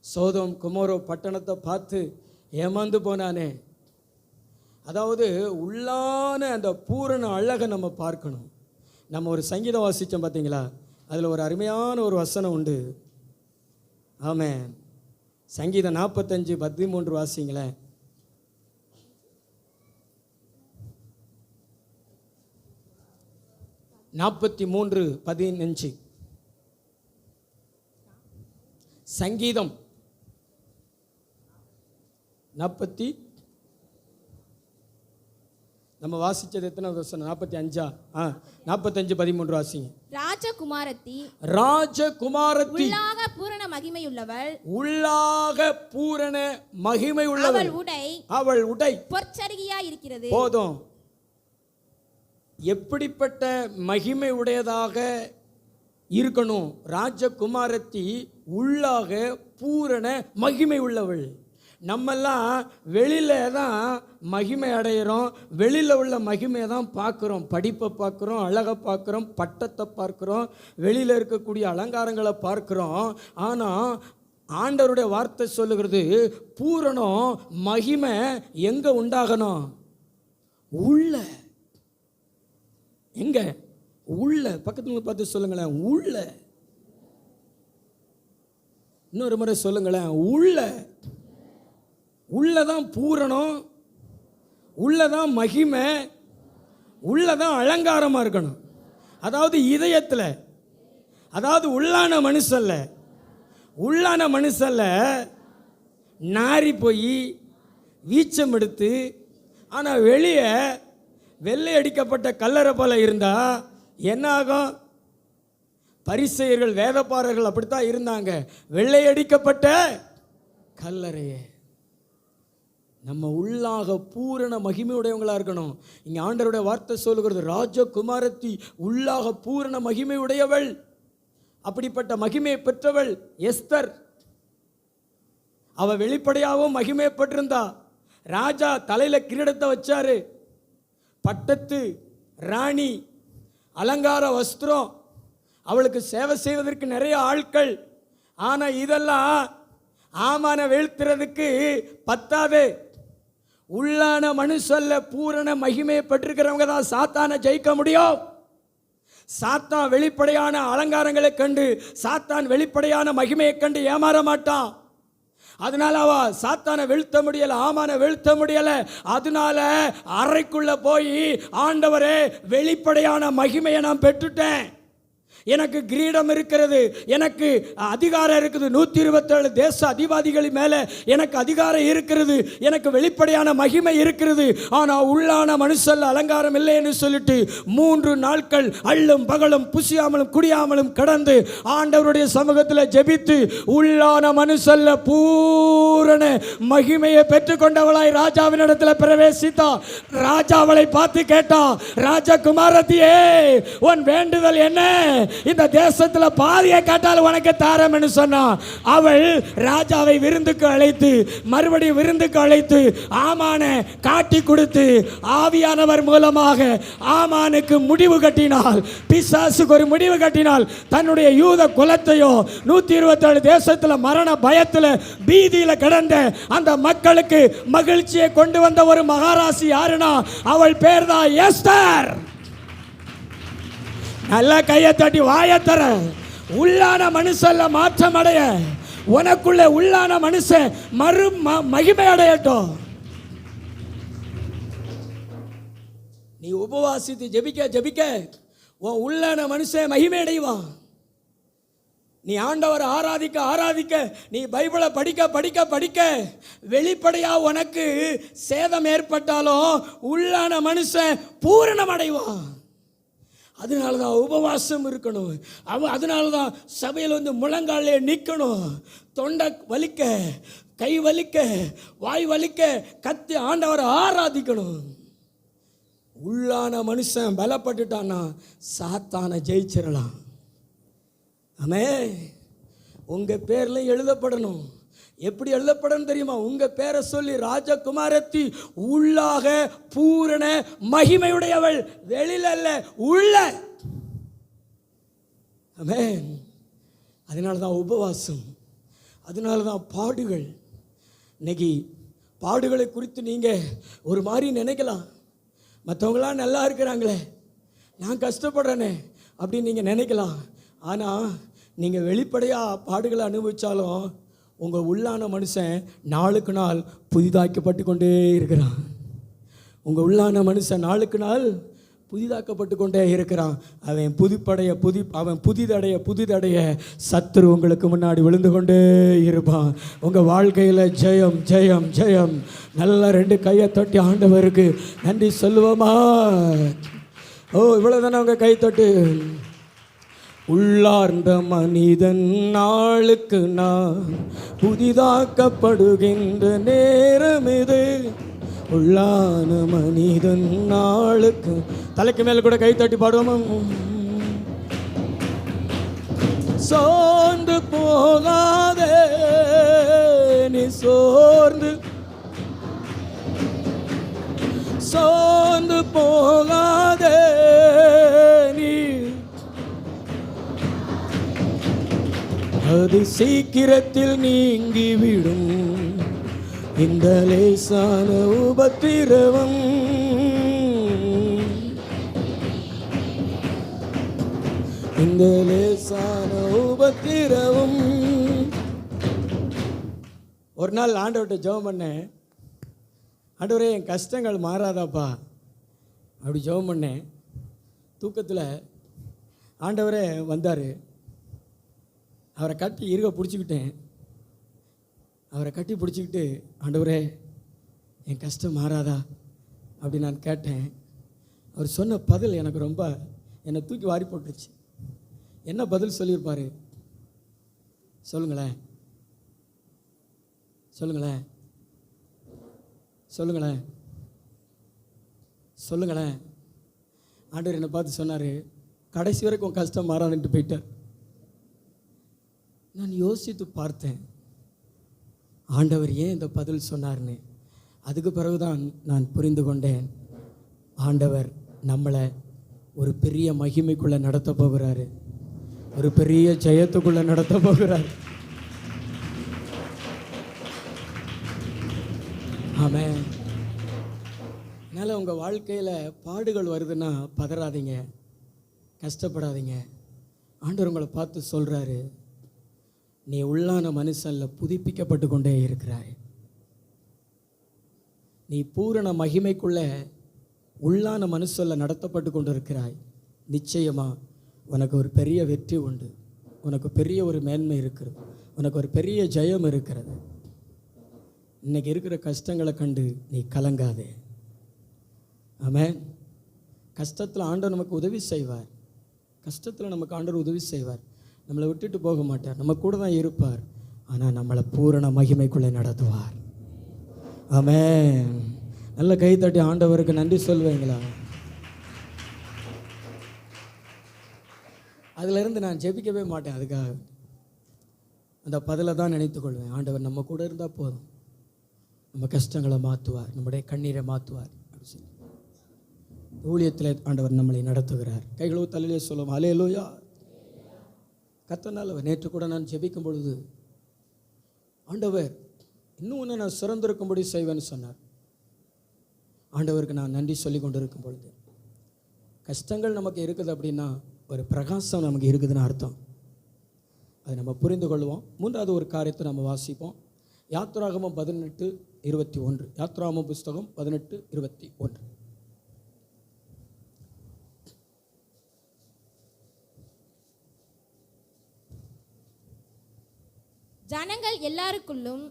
சோதோம் குமோரோ பட்டணத்தை பார்த்து ஏமாந்து போனானே, அதாவது உள்ளான அந்த பூரண அழகை நம்ம பார்க்கணும். நம்ம ஒரு சங்கீதம் வாசித்தோம் பார்த்தீங்களா? அதில் ஒரு அருமையான ஒரு வசனம் உண்டு. ஆமென். சங்கீதம் 45:13 வாசிங்களேன். 43:15 சங்கீதம் 40. நம்ம வாசிச்சது எத்தனை வசனம்? 45. 45:13 வாசிங்க. ராஜகுமாரத்தி உள்ளாக பூரண மகிமையுள்ளவள், உள்ளாக பூரண மகிமை உள்ளவள், அவள் உடை பொற்சரிகையா இருக்கிறது. போதும். எப்படிப்பட்ட மகிமை உடையதாக இருக்கணும்? ராஜகுமாரத்தி உள்ளாக பூரண மகிமை உள்ளவள். நம்மெல்லாம் வெளியில தான் மகிமை அடைகிறோம், வெளியில் உள்ள மகிமையை தான் பார்க்குறோம். படிப்பை பார்க்குறோம், அழகை பார்க்குறோம், பட்டத்தை பார்க்குறோம், வெளியில் இருக்கக்கூடிய அலங்காரங்களை பார்க்குறோம். ஆனால் ஆண்டவருடைய வார்த்தை சொல்லுகிறது, பூரணம் மகிமை எங்கே உண்டாகணும்? உள்ள. எங்க? உள்ள. பக்கத்துல பார்த்து சொல்லுங்களேன், உள்ள. இன்னொரு முறை சொல்லுங்களேன், உள்ள. உள்ளதான் பூரணம், உள்ளதான் மகிமை, உள்ளதான் அலங்காரமா இருக்கணும். அதாவது இதயத்தில், அதாவது உள்ளான மனுஷல்ல, உள்ளான மனுஷல்ல நாரி போய் வீச்சம் எடுத்து, ஆனால் வெளியே வெள்ளை அடிக்கப்பட்ட கல்லறை போல இருந்தா என்ன ஆகும்? பரிசேயர்கள் வேதபாரர்கள் அப்படித்தான் இருந்தாங்க. வெள்ளை அடிக்கப்பட்ட கல்லறையே. நம்ம உள்ளாக பூரண மகிமையுடையவங்களா இருக்கணும். இங்க ஆண்டவருடைய வார்த்தை சொல்லுகிறது, ராஜகுமாரத்தி உள்ளாக பூரண மகிமை உடையவள். அப்படிப்பட்ட மகிமையை பெற்றவள் எஸ்தர். அவ வெளிப்படையாகவும் மகிமை பெற்றிருந்தா. ராஜா தலையில கிரீடத்தை வச்சாரு, பட்டத்து ராணி, அலங்கார வஸ்திரம், அவளுக்கு சேவை செய்வதற்கு நிறைய ஆட்கள். ஆனா இதெல்லாம் ஆமான வீழ்த்துறதுக்கு பத்தாது. உள்ளான மனுஷல்ல பூரண மகிமையை பெற்றிருக்கிறவங்க தான் சாத்தானை ஜெயிக்க முடியும். சாத்தான் வெளிப்படையான அலங்காரங்களை கண்டு, சாத்தான் வெளிப்படையான மகிமையை கண்டு ஏமாற மாட்டான். அதனால அவ சாத்தானை வீழ்த்த முடியல, ஆமான வீழ்த்த முடியல. அதனால அறைக்குள்ள போய், ஆண்டவரே வெளிப்படையான மகிமையை நான் பெற்றுட்டேன், எனக்கு கிரீடம் இருக்கிறது, எனக்கு அதிகாரம் இருக்குது, 127 தேச அதிபதிகளின் மேலே எனக்கு அதிகாரம் இருக்கிறது, எனக்கு வெளிப்படையான மகிமை இருக்கிறது. ஆனால் உள்ளான மனுஷல்ல அலங்காரம் இல்லை என்று சொல்லிட்டு 3 நாட்கள் அள்ளும் பகலும் புசியாமலும் குடியாமலும் கடந்து ஆண்டவருடைய சமூகத்தில் ஜெபித்து உள்ளான மனுஷல்ல பூரண மகிமையை பெற்றுக்கொண்டவளாய் ராஜாவின் இடத்துல பிரவேசித்தா. ராஜா அவளை பார்த்து கேட்டா, ராஜகுமாரத்தியே, உன் வேண்டுதல் என்ன? இந்த தேசத்துல பாதியை காட்டால் உனக்கு தாரம் என்று சொன்னான். அவள் ராஜாவை விருந்துக்கு அழைத்து, மறுபடியும் விருந்துக்கு அழைத்து ஆமானை காட்டி கொடுத்து, ஆவியானவர் மூலமாக ஆமானுக்கு முடிவு கட்டினாள், பிசாசுக்கு ஒரு முடிவு கட்டினாள். தன்னுடைய யூத குலத்தையோ 127 தேசத்துல மரண பயத்துல பீதியில கிடந்த அந்த மக்களுக்கு மகிழ்ச்சியை கொண்டு வந்த ஒரு மகாராசி யாருன்னா அவள் பேர் தான் எஸ்தர். நல்லா கையை தட்டி வாயத்தர. உள்ளான மனுஷல்ல மாற்றம் அடைய, உனக்குள்ள உள்ளான மனுஷன் மகிமை அடையட்டும். நீ உபவாசித்து ஜெபிக்க ஜெபிக்க உன் உள்ளான மனுஷன் மகிமை அடைவான். நீ ஆண்டவரை ஆராதிக்க ஆராதிக்க, நீ பைபிளை படிக்க படிக்க படிக்க, வெளிப்படையா உனக்கு சேதம் ஏற்பட்டாலும் உள்ளான மனுஷன் பூரணம் அடைவான். அதனால தான் உபவாசம் இருக்கணும். அதனால தான் சபையில் வந்து முழங்காலே நிற்கணும். தொண்டை வலிக்க, கை வலிக்க, வாய் வலிக்க கத்தி ஆண்டவரை ஆராதிக்கணும். உள்ளான மனுஷன் பலப்பட்டுட்டான்னா சாத்தானை ஜெயிச்சிடலாம். ஆமே, உங்க பேர்ல எழுதப்படணும். எப்படி எழுதப்படணும் தெரியுமா? உங்க பேரை சொல்லி ராஜகுமாரத்தி உள்ளாக பூரண மகிமையுடையவள், வெளியில அல்ல உள்ள. ஆமென். அதனால தான் உபவாசம், அதனால தான் பாடுகள். இன்னைக்கு பாடுகளை குறித்து நீங்க ஒரு மாதிரி நினைக்கலாம், மற்றவங்களாம் நல்லா இருக்கிறாங்களே, நான் கஷ்டப்படுறேனே அப்படின்னு நீங்க நினைக்கலாம். ஆனால் நீங்கள் வெளிப்படையாக பாடுகளை அனுபவித்தாலும் உங்கள் உள்ளான மனுஷன் நாளுக்கு நாள் புதிதாக்கப்பட்டு கொண்டே இருக்கிறான். உங்கள் உள்ளான மனுஷன் நாளுக்கு நாள் புதிதாக்கப்பட்டு கொண்டே இருக்கிறான். அவன் புதிதடைய சத்துரு உங்களுக்கு முன்னாடி விழுந்து கொண்டே இருப்பான். உங்கள் வாழ்க்கையில் ஜெயம் ஜெயம் ஜெயம். நல்லா 2 கையை தட்டி ஆண்டவருக்கு நன்றி சொல்லுவோமா? ஓ, இவ்வளோதானே உங்கள் கை தட்டு. உள்ளார்ந்த மனிதன் நாளுக்கு நான் புதிதாக்கப்படுகின்ற நேரம் இது. உள்ளான மனிதன் நாளுக்கு. தலைக்கு மேல கூட கை தட்டி பாடுவோம். சோர்ந்து போகாதே நீ, சோர்ந்து போகாதே நீ, அது சீக்கிரத்தில் நீங்கிவிடும் இந்த லேசான உபத்திரவம். இந்த லேசான உபத்திரவம். ஒரு நாள் ஆண்டவர்கிட்ட ஜெபம் பண்ணேன், ஆண்டவரே என் கஷ்டங்கள் மாறாதாப்பா அப்படி ஜெபம் பண்ணேன். தூக்கத்தில் ஆண்டவரே வந்தார். அவரை கட்டி இருக பிடிச்சிக்கிட்டேன். அவரை கட்டி பிடிச்சிக்கிட்டு, ஆண்டவரே என் கஷ்டம் மாறாதா அப்படி நான் கேட்டேன். அவர் சொன்ன பதில் எனக்கு ரொம்ப என்னை தூக்கி வாரி போட்டுருச்சு. என்ன பதில் சொல்லியிருப்பார் சொல்லுங்களேன், சொல்லுங்களேன், சொல்லுங்களேன், சொல்லுங்களேன். ஆண்டவர் என்னை பார்த்து சொன்னார், கடைசி வரைக்கும் உன் கஷ்டம் மாறான்ட்டு போயிட்டார். நான் யோசித்து பார்த்தேன், ஆண்டவர் ஏன் இந்த பதில் சொன்னார்னு. அதுக்கு பிறகுதான் நான் புரிந்து கொண்டேன், ஆண்டவர் நம்மளை ஒரு பெரிய மகிமைக்குள்ளே நடத்த போகிறாரு, ஒரு பெரிய ஜெயத்துக்குள்ளே நடத்த போகிறார். ஆமென். அதனால் உங்கள் வாழ்க்கையில் பாடுகள் வருதுன்னா பதறாதீங்க, கஷ்டப்படாதீங்க. ஆண்டவர் உங்களை பார்த்து சொல்கிறாரு, நீ உள்ளான மனுஷனில் புதுப்பிக்கப்பட்டு கொண்டே இருக்கிறாய். நீ பூரண மகிமைக்குள்ளே உள்ளான மனுஷனில் நடத்தப்பட்டு கொண்டு இருக்கிறாய். நிச்சயமாக உனக்கு ஒரு பெரிய வெற்றி உண்டு, உனக்கு பெரிய ஒரு மேன்மை இருக்கிறது, உனக்கு ஒரு பெரிய ஜெயம் இருக்கிறது. இன்றைக்கி இருக்கிற கஷ்டங்களை கண்டு நீ கலங்காதே. ஆமென். கஷ்டத்தில் ஆண்டவர் நமக்கு உதவி செய்வார், கஷ்டத்தில் நமக்கு ஆண்டவர் உதவி செய்வார். நம்மளை விட்டுட்டு போக மாட்டார், நம்ம கூட தான் இருப்பார். ஆனால் நம்மளை பூரண மகிமைக்குள்ளே நடத்துவார். ஆமென். நல்ல கை தட்டி ஆண்டவருக்கு நன்றி சொல்வேங்களா? அதிலிருந்து நான் ஜெபிக்கவே மாட்டேன். அதுக்காக அந்த பதிலை தான் நினைத்துக்கொள்வேன். ஆண்டவர் நம்ம கூட இருந்தால் போதும், நம்ம கஷ்டங்களை மாற்றுவார், நம்முடைய கண்ணீரை மாற்றுவார். அப்படி சொல்லி ஊழியத்தில் ஆண்டவர் நம்மளை நடத்துகிறார். கைகளோ தலையிலே சொல்லும் ஹல்லேலூயா. கர்த்தர் நேற்று கூட நான் ஜெபிக்கும் பொழுது ஆண்டவர் இன்னும் ஒன்று நான் சிறந்திருக்கும்படி செய்வேன்னு சொன்னார். ஆண்டவருக்கு நான் நன்றி சொல்லி கொண்டு இருக்கும் பொழுது கஷ்டங்கள் நமக்கு இருக்குது அப்படின்னா ஒரு பிரகாசம் நமக்கு இருக்குதுன்னு அர்த்தம். அதை நம்ம புரிந்து கொள்வோம். மூன்றாவது ஒரு காரியத்தை நம்ம வாசிப்போம். யாத்ராகமம் 18:21. யாத்ராகமம் புஸ்தகம் 18:21. ஜனங்கள் எல்லாருக்குள்ளும்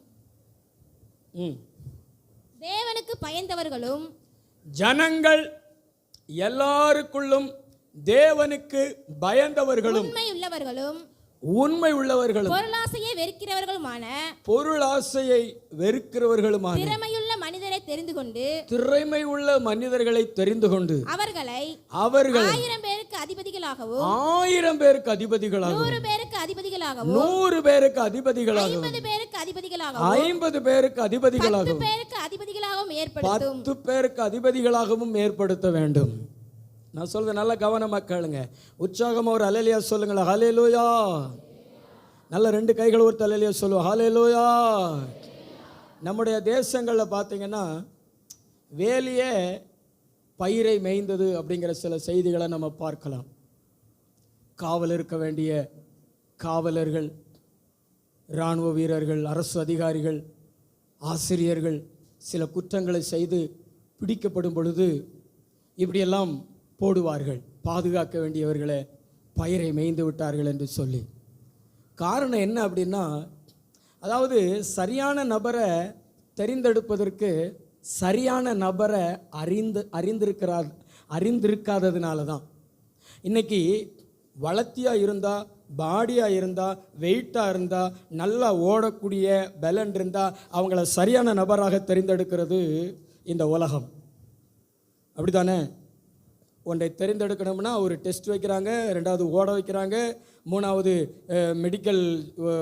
தேவனுக்கு பயந்தவர்களும், ஜனங்கள் எல்லாருக்குள்ளும் தேவனுக்கு பயந்தவர்களும், உண்மை உள்ளவர்களும், பொருளாசையை வெறுக்கிறவர்களுமான, திறமையுள்ள மனிதரை தெரிந்து கொண்டு அவர்கள் 1000 பேருக்கு அதிபதிகளாகவும் 1000 பேருக்கு அதிபதிகளாகவும் 100 பேருக்கு அதிபதிகளாகவும் 100 பேருக்கு அதிபதிகளாகவும் 50 பேருக்கு அதிபதிகளாகவும் 50 பேருக்கு அதிபதிகளாகவும் 10 பேருக்கு அதிபதிகளாகவும் ஏற்படுத்தும். 10 பேருக்கு அதிபதிகளாகவும் ஏற்படுத்த வேண்டும். நான் சொல்றது நல்ல கவனமா கேளுங்க. உற்சாகமா ஒரு ஹல்லேலூயா சொல்லுங்களேன். ஹல்லேலூயா. நல்ல 2 கைகள் ஒரு ஹல்லேலூயா சொல்லுவோம். ஹல்லேலூயா. நம்முடைய தேசங்களில் பார்த்தீங்கன்னா வேலியே பயிரை மேய்ந்தது அப்படிங்கிற சில செய்திகளை நம்ம பார்க்கலாம். காவல் இருக்க வேண்டிய காவலர்கள், இராணுவ வீரர்கள், அரசு அதிகாரிகள், ஆசிரியர்கள் சில குற்றங்களை செய்து பிடிக்கப்படும் பொழுது இப்படியெல்லாம் போடுவார்கள், பாதுகாக்க வேண்டியவர்களை பயிரை மேய்ந்து விட்டார்கள் என்று சொல்லி. காரணம் என்ன அப்படின்னா, அதாவது சரியான நபரை தெரிந்தெடுப்பதற்கு சரியான நபரை அறிந்திருக்காததுனால தான். இன்றைக்கி வளர்த்தியாக இருந்தால், பாடியாக இருந்தால், வெயிட்டாக இருந்தால், நல்லா ஓடக்கூடிய பலன் இருந்தால் அவங்கள சரியான நபராக தெரிந்தெடுக்கிறது இந்த உலகம். அப்படி தானே? ஒன்றை தெரிந்தெடுக்கணும்னா ஒரு டெஸ்ட் வைக்கிறாங்க, 2வது ஓட வைக்கிறாங்க, 3வது மெடிக்கல்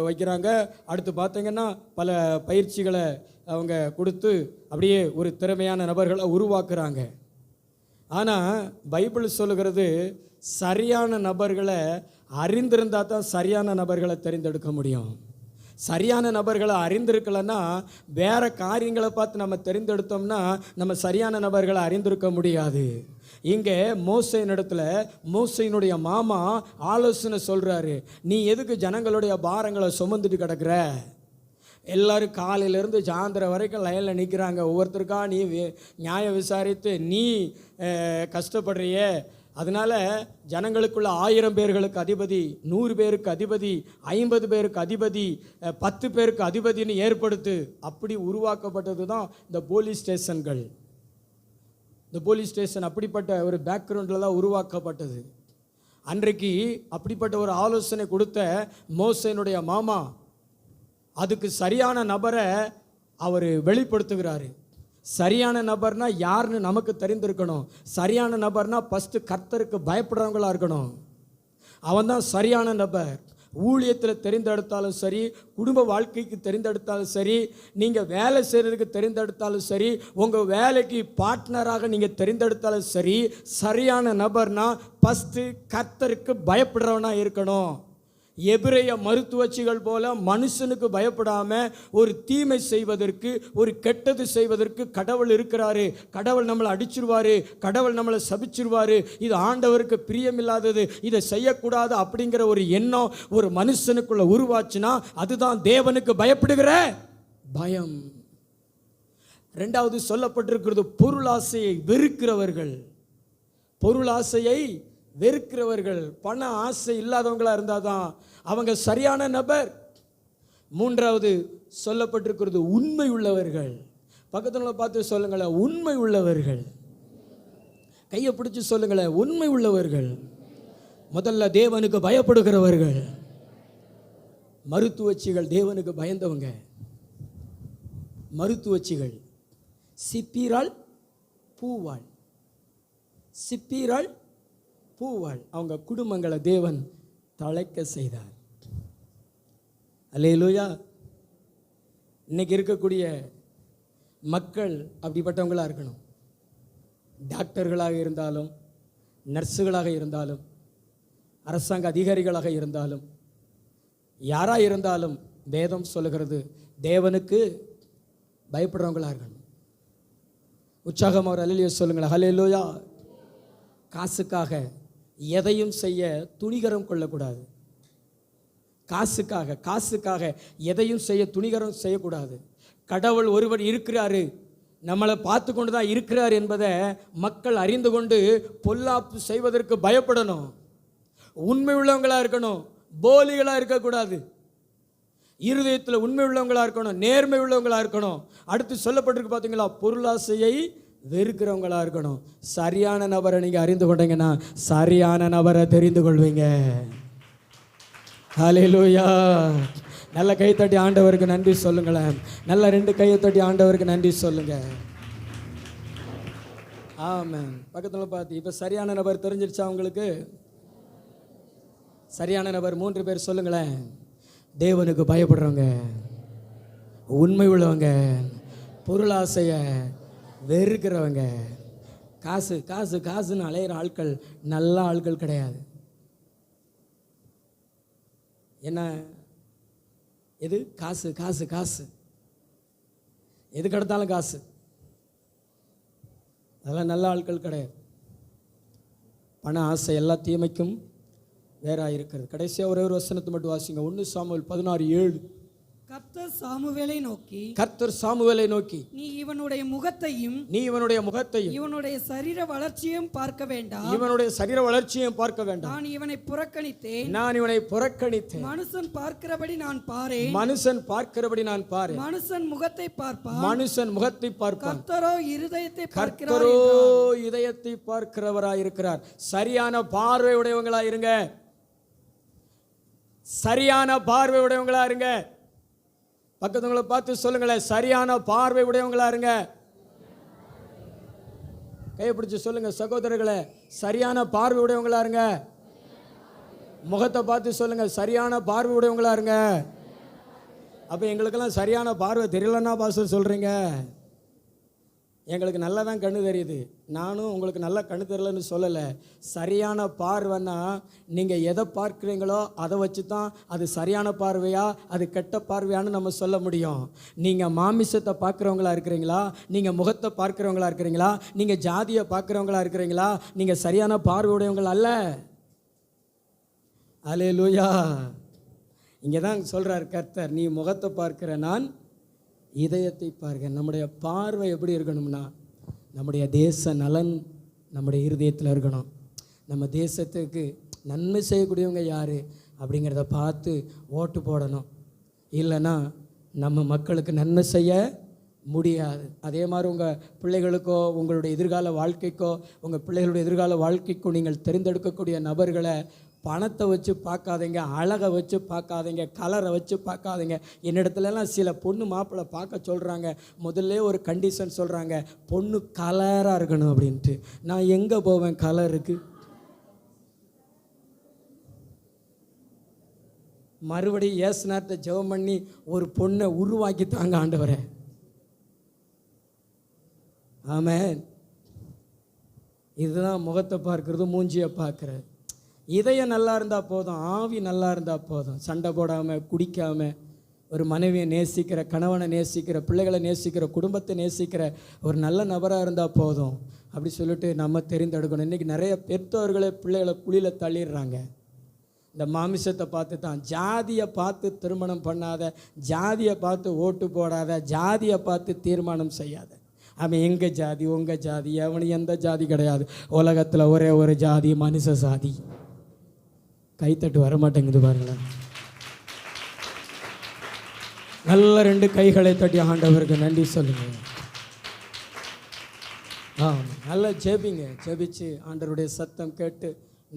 வைக்கிறாங்க, அடுத்து பார்த்தீங்கன்னா பல பயிற்சிகளை அவங்க கொடுத்து அப்படியே ஒரு திறமையான நபர்களை உருவாக்குறாங்க. ஆனால் பைபிள் சொல்லுகிறது, சரியான நபர்களை அறிந்திருந்தால் தான் சரியான நபர்களை தெரிந்தெடுக்க முடியும். சரியான நபர்களை அறிந்திருக்கலைன்னா வேறு காரியங்களை பார்த்து நம்ம தெரிந்தெடுத்தோம்னா நம்ம சரியான நபர்களை அறிந்திருக்க முடியாது. இங்கே மோசையினுடைய மாமா ஆலோசனை சொல்கிறாரு, நீ எதுக்கு ஜனங்களுடைய பாரங்களை சுமந்துட்டு கிடக்கிற? எல்லோரும் காலையிலேருந்து சாயந்தரம் வரைக்கும் லைனில் நிற்கிறாங்க, ஒவ்வொருத்தருக்கா நீ நியாயம் விசாரித்து நீ கஷ்டப்படுறியே. அதனால் ஜனங்களுக்குள்ள 1000 பேர்களுக்கு அதிபதி, 100 பேருக்கு அதிபதி, 50 பேருக்கு அதிபதி, 10 பேருக்கு அதிபதினு ஏற்படுத்து. அப்படி உருவாக்கப்பட்டது தான் இந்த போலீஸ் ஸ்டேஷன்கள். இந்த போலீஸ் ஸ்டேஷன் அப்படிப்பட்ட ஒரு பேக்ரவுண்டில் தான் உருவாக்கப்பட்டது. அன்றைக்கு அப்படிப்பட்ட ஒரு ஆலோசனை கொடுத்த மோசேனுடைய மாமா அதுக்கு சரியான நபரை அவர் வெளிப்படுத்துகிறாரு. சரியான நபர்னா யாருன்னு நமக்கு தெரிந்திருக்கணும். சரியான நபர்னா ஃபஸ்ட்டு கர்த்தருக்கு பயப்படுறவங்களா இருக்கணும். அவன் தான் சரியான நபர். ஊழியத்தில் தெரிந்தெடுத்தாலும் சரி, குடும்ப வாழ்க்கைக்கு தெரிந்தெடுத்தாலும் சரி, நீங்கள் வேலை செய்கிறதுக்கு தெரிந்தெடுத்தாலும் சரி, உங்கள் வேலைக்கு பார்ட்னராக நீங்கள் தெரிந்தெடுத்தாலும் சரி, சரியான நபர்னா ஃபஸ்ட்டு கர்த்தருக்கு பயப்படுறவனா இருக்கணும். எபிரேய மருத்துவச்சிகள் போல மனுஷனுக்கு பயப்படாமல் ஒரு தீமை செய்வதற்கு, ஒரு கெட்டது செய்வதற்கு கடவுள் இருக்கிறாரு. கடவுள் நம்மளை அடிச்சிருவாரு, கடவுள் நம்மளை சபிச்சிருவாரு, இது ஆண்டவருக்கு பிரியமில்லாதது, இதை செய்யக்கூடாது அப்படிங்கிற ஒரு எண்ணம் ஒரு மனுஷனுக்குள்ள உருவாச்சுன்னா அதுதான் தேவனுக்கு பயப்படுகிற பயம். ரெண்டாவது சொல்லப்பட்டிருக்கிறது பொருளாசையை வெறுக்கிறவர்கள். பொருளாசையை வெறுக்கிறவர்கள், பண ஆசை இல்லாதவங்களா இருந்தால் தான் அவங்க சரியான நபர். மூன்றாவது சொல்லப்பட்டிருக்கிறது உண்மை உள்ளவர்கள். பக்கத்தில் பார்த்து சொல்லுங்களேன், உண்மை உள்ளவர்கள். கையை பிடிச்சி சொல்லுங்களேன், உண்மை உள்ளவர்கள். முதல்ல தேவனுக்கு பயப்படுகிறவர்கள். மருத்துவச்சிகள் தேவனுக்கு பயந்தவங்க. மருத்துவச்சிகள் சிப்பீரால் பூவாள், சிப்பீரால் பூவாள். அவங்க குடும்பங்களை தேவன் தழைக்க செய்தார். அல்லேலூயா. இன்னைக்கு இருக்கக்கூடிய மக்கள் அப்படிப்பட்டவங்களாக இருக்கணும். டாக்டர்களாக இருந்தாலும், நர்ஸுகளாக இருந்தாலும், அரசாங்க அதிகாரிகளாக இருந்தாலும், யாராக இருந்தாலும் வேதம் சொல்லுகிறது தேவனுக்கு பயப்படுறவங்களாக இருக்கணும். உற்சாகம் ஒரு அல்லேலூயா சொல்லுங்களேன். அல்லேலூயா. காசுக்காக எதையும் செய்ய துணிகரம் கொள்ளக்கூடாது. காசுக்காக எதையும் செய்ய துணிகரம் செய்யக்கூடாது. கடவுள் ஒருவர் இருக்கிறாரு, நம்மளை பார்த்து கொண்டு தான் இருக்கிறார் என்பதை மக்கள் அறிந்து கொண்டு பொல்லாப்பு செய்வதற்கு பயப்படணும். உண்மை உள்ளவங்களாக இருக்கணும், போலிகளாக இருக்கக்கூடாது. இருதயத்தில் உண்மை உள்ளவங்களாக இருக்கணும், நேர்மை உள்ளவங்களாக இருக்கணும். அடுத்து சொல்லப்பட்டிருக்கு பார்த்தீங்களா, பொருளாசையை வெறுக்கிறவங்களா இருக்கணும். சரியான நபரை நீங்கள் அறிந்து கொண்டீங்கன்னா சரியான நபரை தெரிந்து கொள்வீங்க. ஹல்லேலூயா. நல்ல கைத்தட்டி ஆண்டவருக்கு நன்றி சொல்லுங்களேன். நல்ல 2 கையை தட்டி ஆண்டவருக்கு நன்றி சொல்லுங்க. ஆமென். பக்கத்தில் பார்த்து இப்போ சரியான நபர் தெரிஞ்சிருச்சா உங்களுக்கு? சரியான நபர் 3 பேர் சொல்லுங்களேன். தேவனுக்கு பயப்படுறவங்க, உண்மை உள்ளவங்க, பொருளாசைய வெறுக்கிறவங்க. காசுன்னு அலையிற ஆட்கள் நல்ல ஆட்கள் கிடையாது. என்ன எது? காசு எதுக்கு எடுத்தாலும் காசு. அதெல்லாம் நல்ல ஆட்கள் கிடையாது. பண ஆசை எல்லா தீமைக்கும் வேறாக இருக்கிறது. கடைசியாக ஒரே ஒரு வசனத்தை மட்டும் வாசிங்க. 1 சாமுவேல் 16:7. கர்த்தர் சாமுவேலை நோக்கி நீ இவனுடைய முகத்தையும் இவனுடைய சரீர வளர்ச்சியையும் பார்க்க வேண்டாம். நான் இவனை புறக்கணித்தேன். மனுஷன் பார்க்கிறபடி நான் பாரேன். மனுஷன் முகத்தை பார்ப்பான். கர்த்தரோ இதயத்தை பார்க்கிறவராயிருக்கிறார். சரியான பார்வை உடையவங்களா இருங்க. சரியான பார்வை உடையவங்களா இருங்க. பக்கத்துங்களை பார்த்து சொல்லுங்களேன், சரியான பார்வை உடையவங்களா இருங்க. கையை பிடிச்சி சொல்லுங்க சகோதரர்களே, சரியான பார்வை உடையவங்களா இருங்க. முகத்தை பார்த்து சொல்லுங்க, சரியான பார்வை உடையவங்களா இருங்க. அப்போ எங்களுக்கெல்லாம் சரியான பார்வை தெரியலன்னா பாஸ்டர் சொல்கிறீங்க? எங்களுக்கு நல்லா தான் கண்ணு தெரியுது. நானும் உங்களுக்கு நல்லா கண்ணு தெரியலன்னு சொல்லலை. சரியான பார்வைன்னா நீங்கள் எதை பார்க்குறீங்களோ அதை வச்சு தான் அது சரியான பார்வையா அது கெட்ட பார்வையான்னு நம்ம சொல்ல முடியும். நீங்கள் மாமிசத்தை பார்க்குறவங்களா இருக்கிறீங்களா, நீங்கள் முகத்தை பார்க்குறவங்களா இருக்கிறீங்களா, நீங்கள் ஜாதியை பார்க்குறவங்களா இருக்கிறீங்களா, நீங்கள் சரியான பார்வையுடையவங்கள அல்ல. அல்லேலூயா. இங்கே தான் சொல்கிறார் கர்த்தர், நீ முகத்தை பார்க்கிற, நான் இதயத்தை பார்க்க. நம்முடைய பார்வை எப்படி இருக்கணும்னா, நம்முடைய தேச நலன் நம்முடைய இருதயத்தில் இருக்கணும். நம்ம தேசத்துக்கு நன்மை செய்யக்கூடியவங்க யார் அப்படிங்கிறத பார்த்து ஓட்டு போடணும். இல்லைன்னா நம்ம மக்களுக்கு நன்மை செய்ய முடியாது. அதே மாதிரி உங்கள் பிள்ளைகளுக்கோ உங்களுடைய எதிர்கால வாழ்க்கைக்கோ உங்கள் பிள்ளைகளுடைய எதிர்கால வாழ்க்கைக்கோ நீங்கள் தெரிந்தெடுக்கக்கூடிய நபர்களை பணத்தை வச்சு பார்க்காதீங்க, அழகை வச்சு பார்க்காதீங்க, கலரை வச்சு பார்க்காதீங்க. என்னிடத்துலலாம் சில பொண்ணு மாப்பிள்ளை பார்க்க சொல்கிறாங்க, முதல்ல ஒரு கண்டிஷன் சொல்கிறாங்க, பொண்ணு கலராக இருக்கணும் அப்படின்ட்டு. நான் எங்கே போவேன் கலருக்கு? மறுபடியும் ஏசுநாத்தை ஜெபம் பண்ணி ஒரு பொண்ணை உருவாக்கி தாங்க ஆண்டவரே. ஆமென். இதுதான் முகத்தை பார்க்கறது, மூஞ்சியை பார்க்கறது. இதயம் நல்லா இருந்தால் போதும், ஆவி நல்லா இருந்தால் போதும். சண்டை போடாமல், குடிக்காமல், ஒரு மனைவியை நேசிக்கிற, கணவனை நேசிக்கிற, பிள்ளைகளை நேசிக்கிற, குடும்பத்தை நேசிக்கிற ஒரு நல்ல நபராக இருந்தால் போதும். அப்படி சொல்லிட்டு நம்ம தெரிந்தெடுக்கணும். இன்றைக்கி நிறைய பெற்றோர்களே பிள்ளைகளை குழியில் தள்ளிடுறாங்க. இந்த மாமிசத்தை பார்த்து தான். ஜாதியை பார்த்து திருமணம் பண்ணாத, ஜாதியை பார்த்து ஓட்டு போடாத, ஜாதியை பார்த்து தீர்மானம் செய்யாத. அவன் எங்கள் ஜாதி உங்கள் ஜாதி, அவனு எந்த ஜாதி கிடையாது. உலகத்தில் ஒரே ஒரு ஜாதி, மனுஷ ஜாதி. கைத்தட்டு வரமாட்டேங்குது பாருங்களேன். நல்ல 2 கைகளை தட்டி ஆண்டவருக்கு நன்றி சொல்லுங்கள். நல்லா ஜெபிங்க. ஜெபிச்சு ஆண்டவருடைய சத்தம் கேட்டு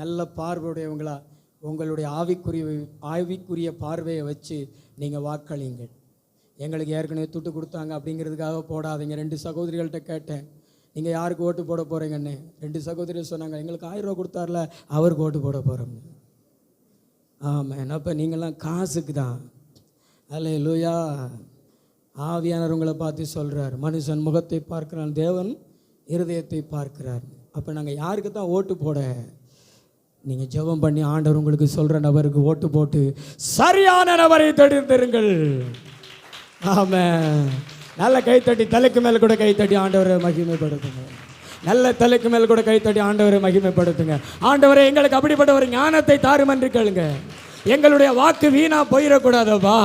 நல்ல பார்வையுடையவங்களா உங்களுடைய ஆவிக்குரிய பார்வையை வச்சு நீங்கள் வாக்களிங்க. எங்களுக்கு ஏற்கனவே துட்டு கொடுத்தாங்க அப்படிங்கிறதுக்காக போடாதீங்க. 2 சகோதரிகள்கிட்ட கேட்டேன், நீங்கள் யாருக்கு ஓட்டு போட போகிறீங்கன்னு. 2 சகோதரிகள் சொன்னாங்க, எங்களுக்கு 1000 ரூபா கொடுத்தார்ல அவருக்கு ஓட்டு போட போகிறோம். ஆமாம். அப்போ நீங்களாம் காசுக்கு தான். அல்லேலூயா. ஆவியானவர் உங்களை பார்த்து சொல்கிறார், மனுஷன் முகத்தை பார்க்கிறான், தேவன் இருதயத்தை பார்க்கிறார். அப்போ நாங்கள் யாருக்கு தான் ஓட்டு போட? நீங்கள் ஜெபம் பண்ணி ஆண்டவர் உங்களுக்கு சொல்கிற நபருக்கு ஓட்டு போட்டு சரியான நபரை தெரிந்தெடுங்கள். ஆமாம். நல்ல கைத்தட்டி, தலைக்கு மேலே கூட கைத்தட்டி ஆண்டவரை மகிமைப்படுத்துங்க. நல்ல தலைக்கு மேல் கூட கைத்தட்டி ஆண்டவரை மகிமைப்படுத்துங்க. ஆண்டவரை எங்களுக்கு அப்படிப்பட்ட ஒரு ஞானத்தை தாரும் என்று கேளுங்க. எங்களுடைய வாக்கு வீணா போயிடக்கூடாதுப்பா,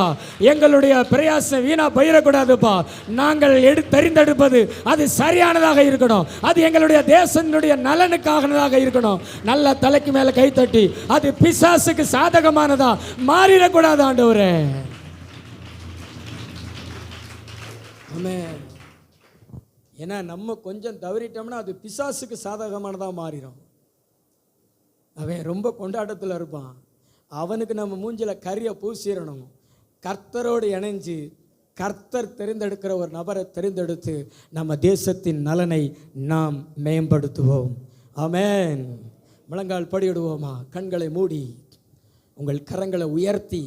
எங்களுடைய பிரயாசம் வீணா போயிடக்கூடாதுப்பா. நாங்கள் தெரிந்தெடுப்பது அது சரியானதாக இருக்கணும், அது எங்களுடைய தேசத்தினுடைய நலனுக்கானதாக இருக்கணும். நல்ல தலைக்கு மேலே கைத்தட்டி அது பிசாசுக்கு சாதகமானதா மாறிடக்கூடாது ஆண்டவரே. ஆமென். ஏன்னா நம்ம கொஞ்சம் தவறிட்டோம்னா அது பிசாசுக்கு சாதகமானதாக மாறிடும். அவன் ரொம்ப கொண்டாட்டத்தில் இருப்பான், அவனுக்கு நம்ம மூஞ்சில் கரியை பூசிடணும். கர்த்தரோடு இணைஞ்சு கர்த்தர் தெரிந்தெடுக்கிற ஒரு நபரை தெரிந்தெடுத்து நம்ம தேசத்தின் நலனை நாம் மேம்படுத்துவோம். ஆமென். முழங்கால் படியிடுவோமா? கண்களை மூடி உங்கள் கரங்களை உயர்த்தி,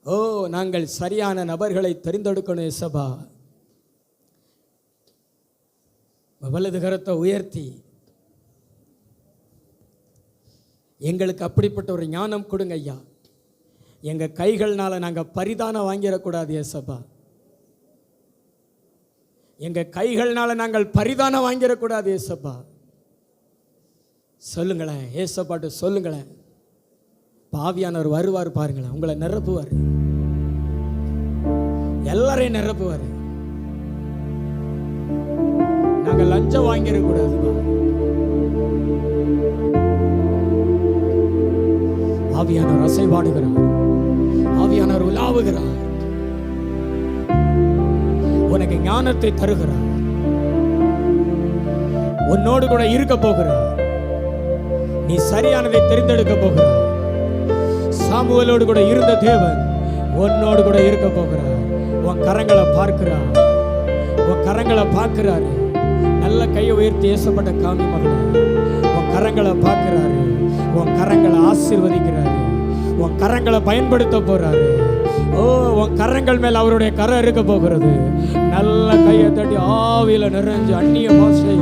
ஓ நாங்கள் சரியான நபர்களை தெரிந்தெடுக்கணும் ஏசப்பா. வலது கரத்தை உயர்த்தி எங்களுக்கு அப்படிப்பட்ட ஒரு ஞானம் கொடுங்க ஐயா. எங்கள் கைகள்னால நாங்கள் பரிதானம் வாங்கிடக்கூடாது ஏசப்பா. எங்கள் கைகள்னால நாங்கள் பரிதானம் வாங்கிடக்கூடாது ஏசப்பா. சொல்லுங்களேன் ஏசப்பாட்டு சொல்லுங்களேன். பாவியானவர் வருவார் பாருங்களேன், உங்களை நிரப்புவார், எல்லாரையும் நிரப்புவார். நாங்கள் லஞ்சம் வாங்கிடக்கூடாதுப்பா. ஆவியானவர் அசைவாடுகிறார், ஆவியானவர் உலாவுகிறார், உனக்கு ஞானத்தை தருகிறார், உன்னோடு கூட இருக்க போகிறார். நீ சரியானதை தெரிந்தெடுக்க போகிறார். சாமுவேலோடு கூட இருந்த தேவன் உன்னோடு கூட இருக்க போகிறார். உன் கரங்களை பார்க்கிறார், உன் கரங்களை பார்க்கிறாரு. நல்ல கையை உயர்த்தி ஏசப்பட்ட காமி மகளே, உன் கரங்களை பார்க்கிறாரு, உன் கரங்களை ஆசீர்வதிக்கிறாரு, உன் கரங்களை பயன்படுத்த போறாரு. ஓ உன் கரங்கள் மேல் அவருடைய கரம் இருக்க போகிறது. நல்ல கையை தட்டி ஆவியில நிறைஞ்சு அந்நிய பாஷை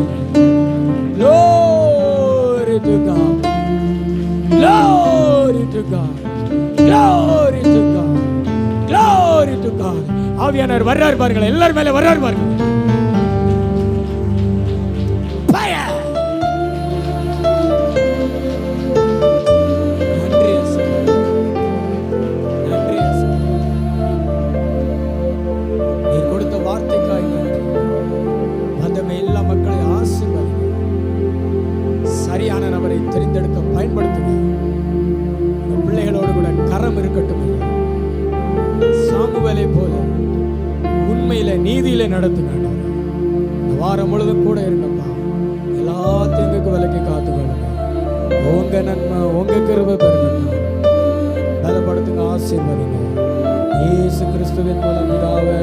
glory to God, glory to God, glory to God, glory to God. ஆவியானவர் வர்றார் பாருங்கள், எல்லார் மேல வர்றார் பாருங்கள். சரியான நபரை தெரிந்தெடுக்க பயன்படுத்துங்க. பிள்ளைகளோடு கூட கரம் இருக்கட்டும். சாமுவேலை போல உண்மையில நீதியில நடத்துங்க ஆண்டவரே. இந்த வாரம் முழுதும் கூட இருங்கப்பா. எல்லா தீங்குக்கு விலக்கி காத்துக்கொள்ளுங்க. உங்க நன்மை உங்க கிருபை பெருகட்டும். பலப்படுத்துங்க, ஆசீர்வதிங்க. இயேசு கிறிஸ்துவின் மூலம் பிதாவே.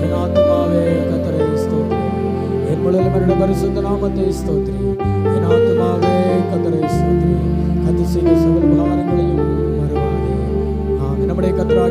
என் ஆத்துமாவே கர்த்தரை ஸ்தோத்திரி. என் முழுவதும் அவருடைய பரிசுத்த நாமத்தை ஸ்தோத்திரி. என் ஆத்துமாவே கர்த்தரை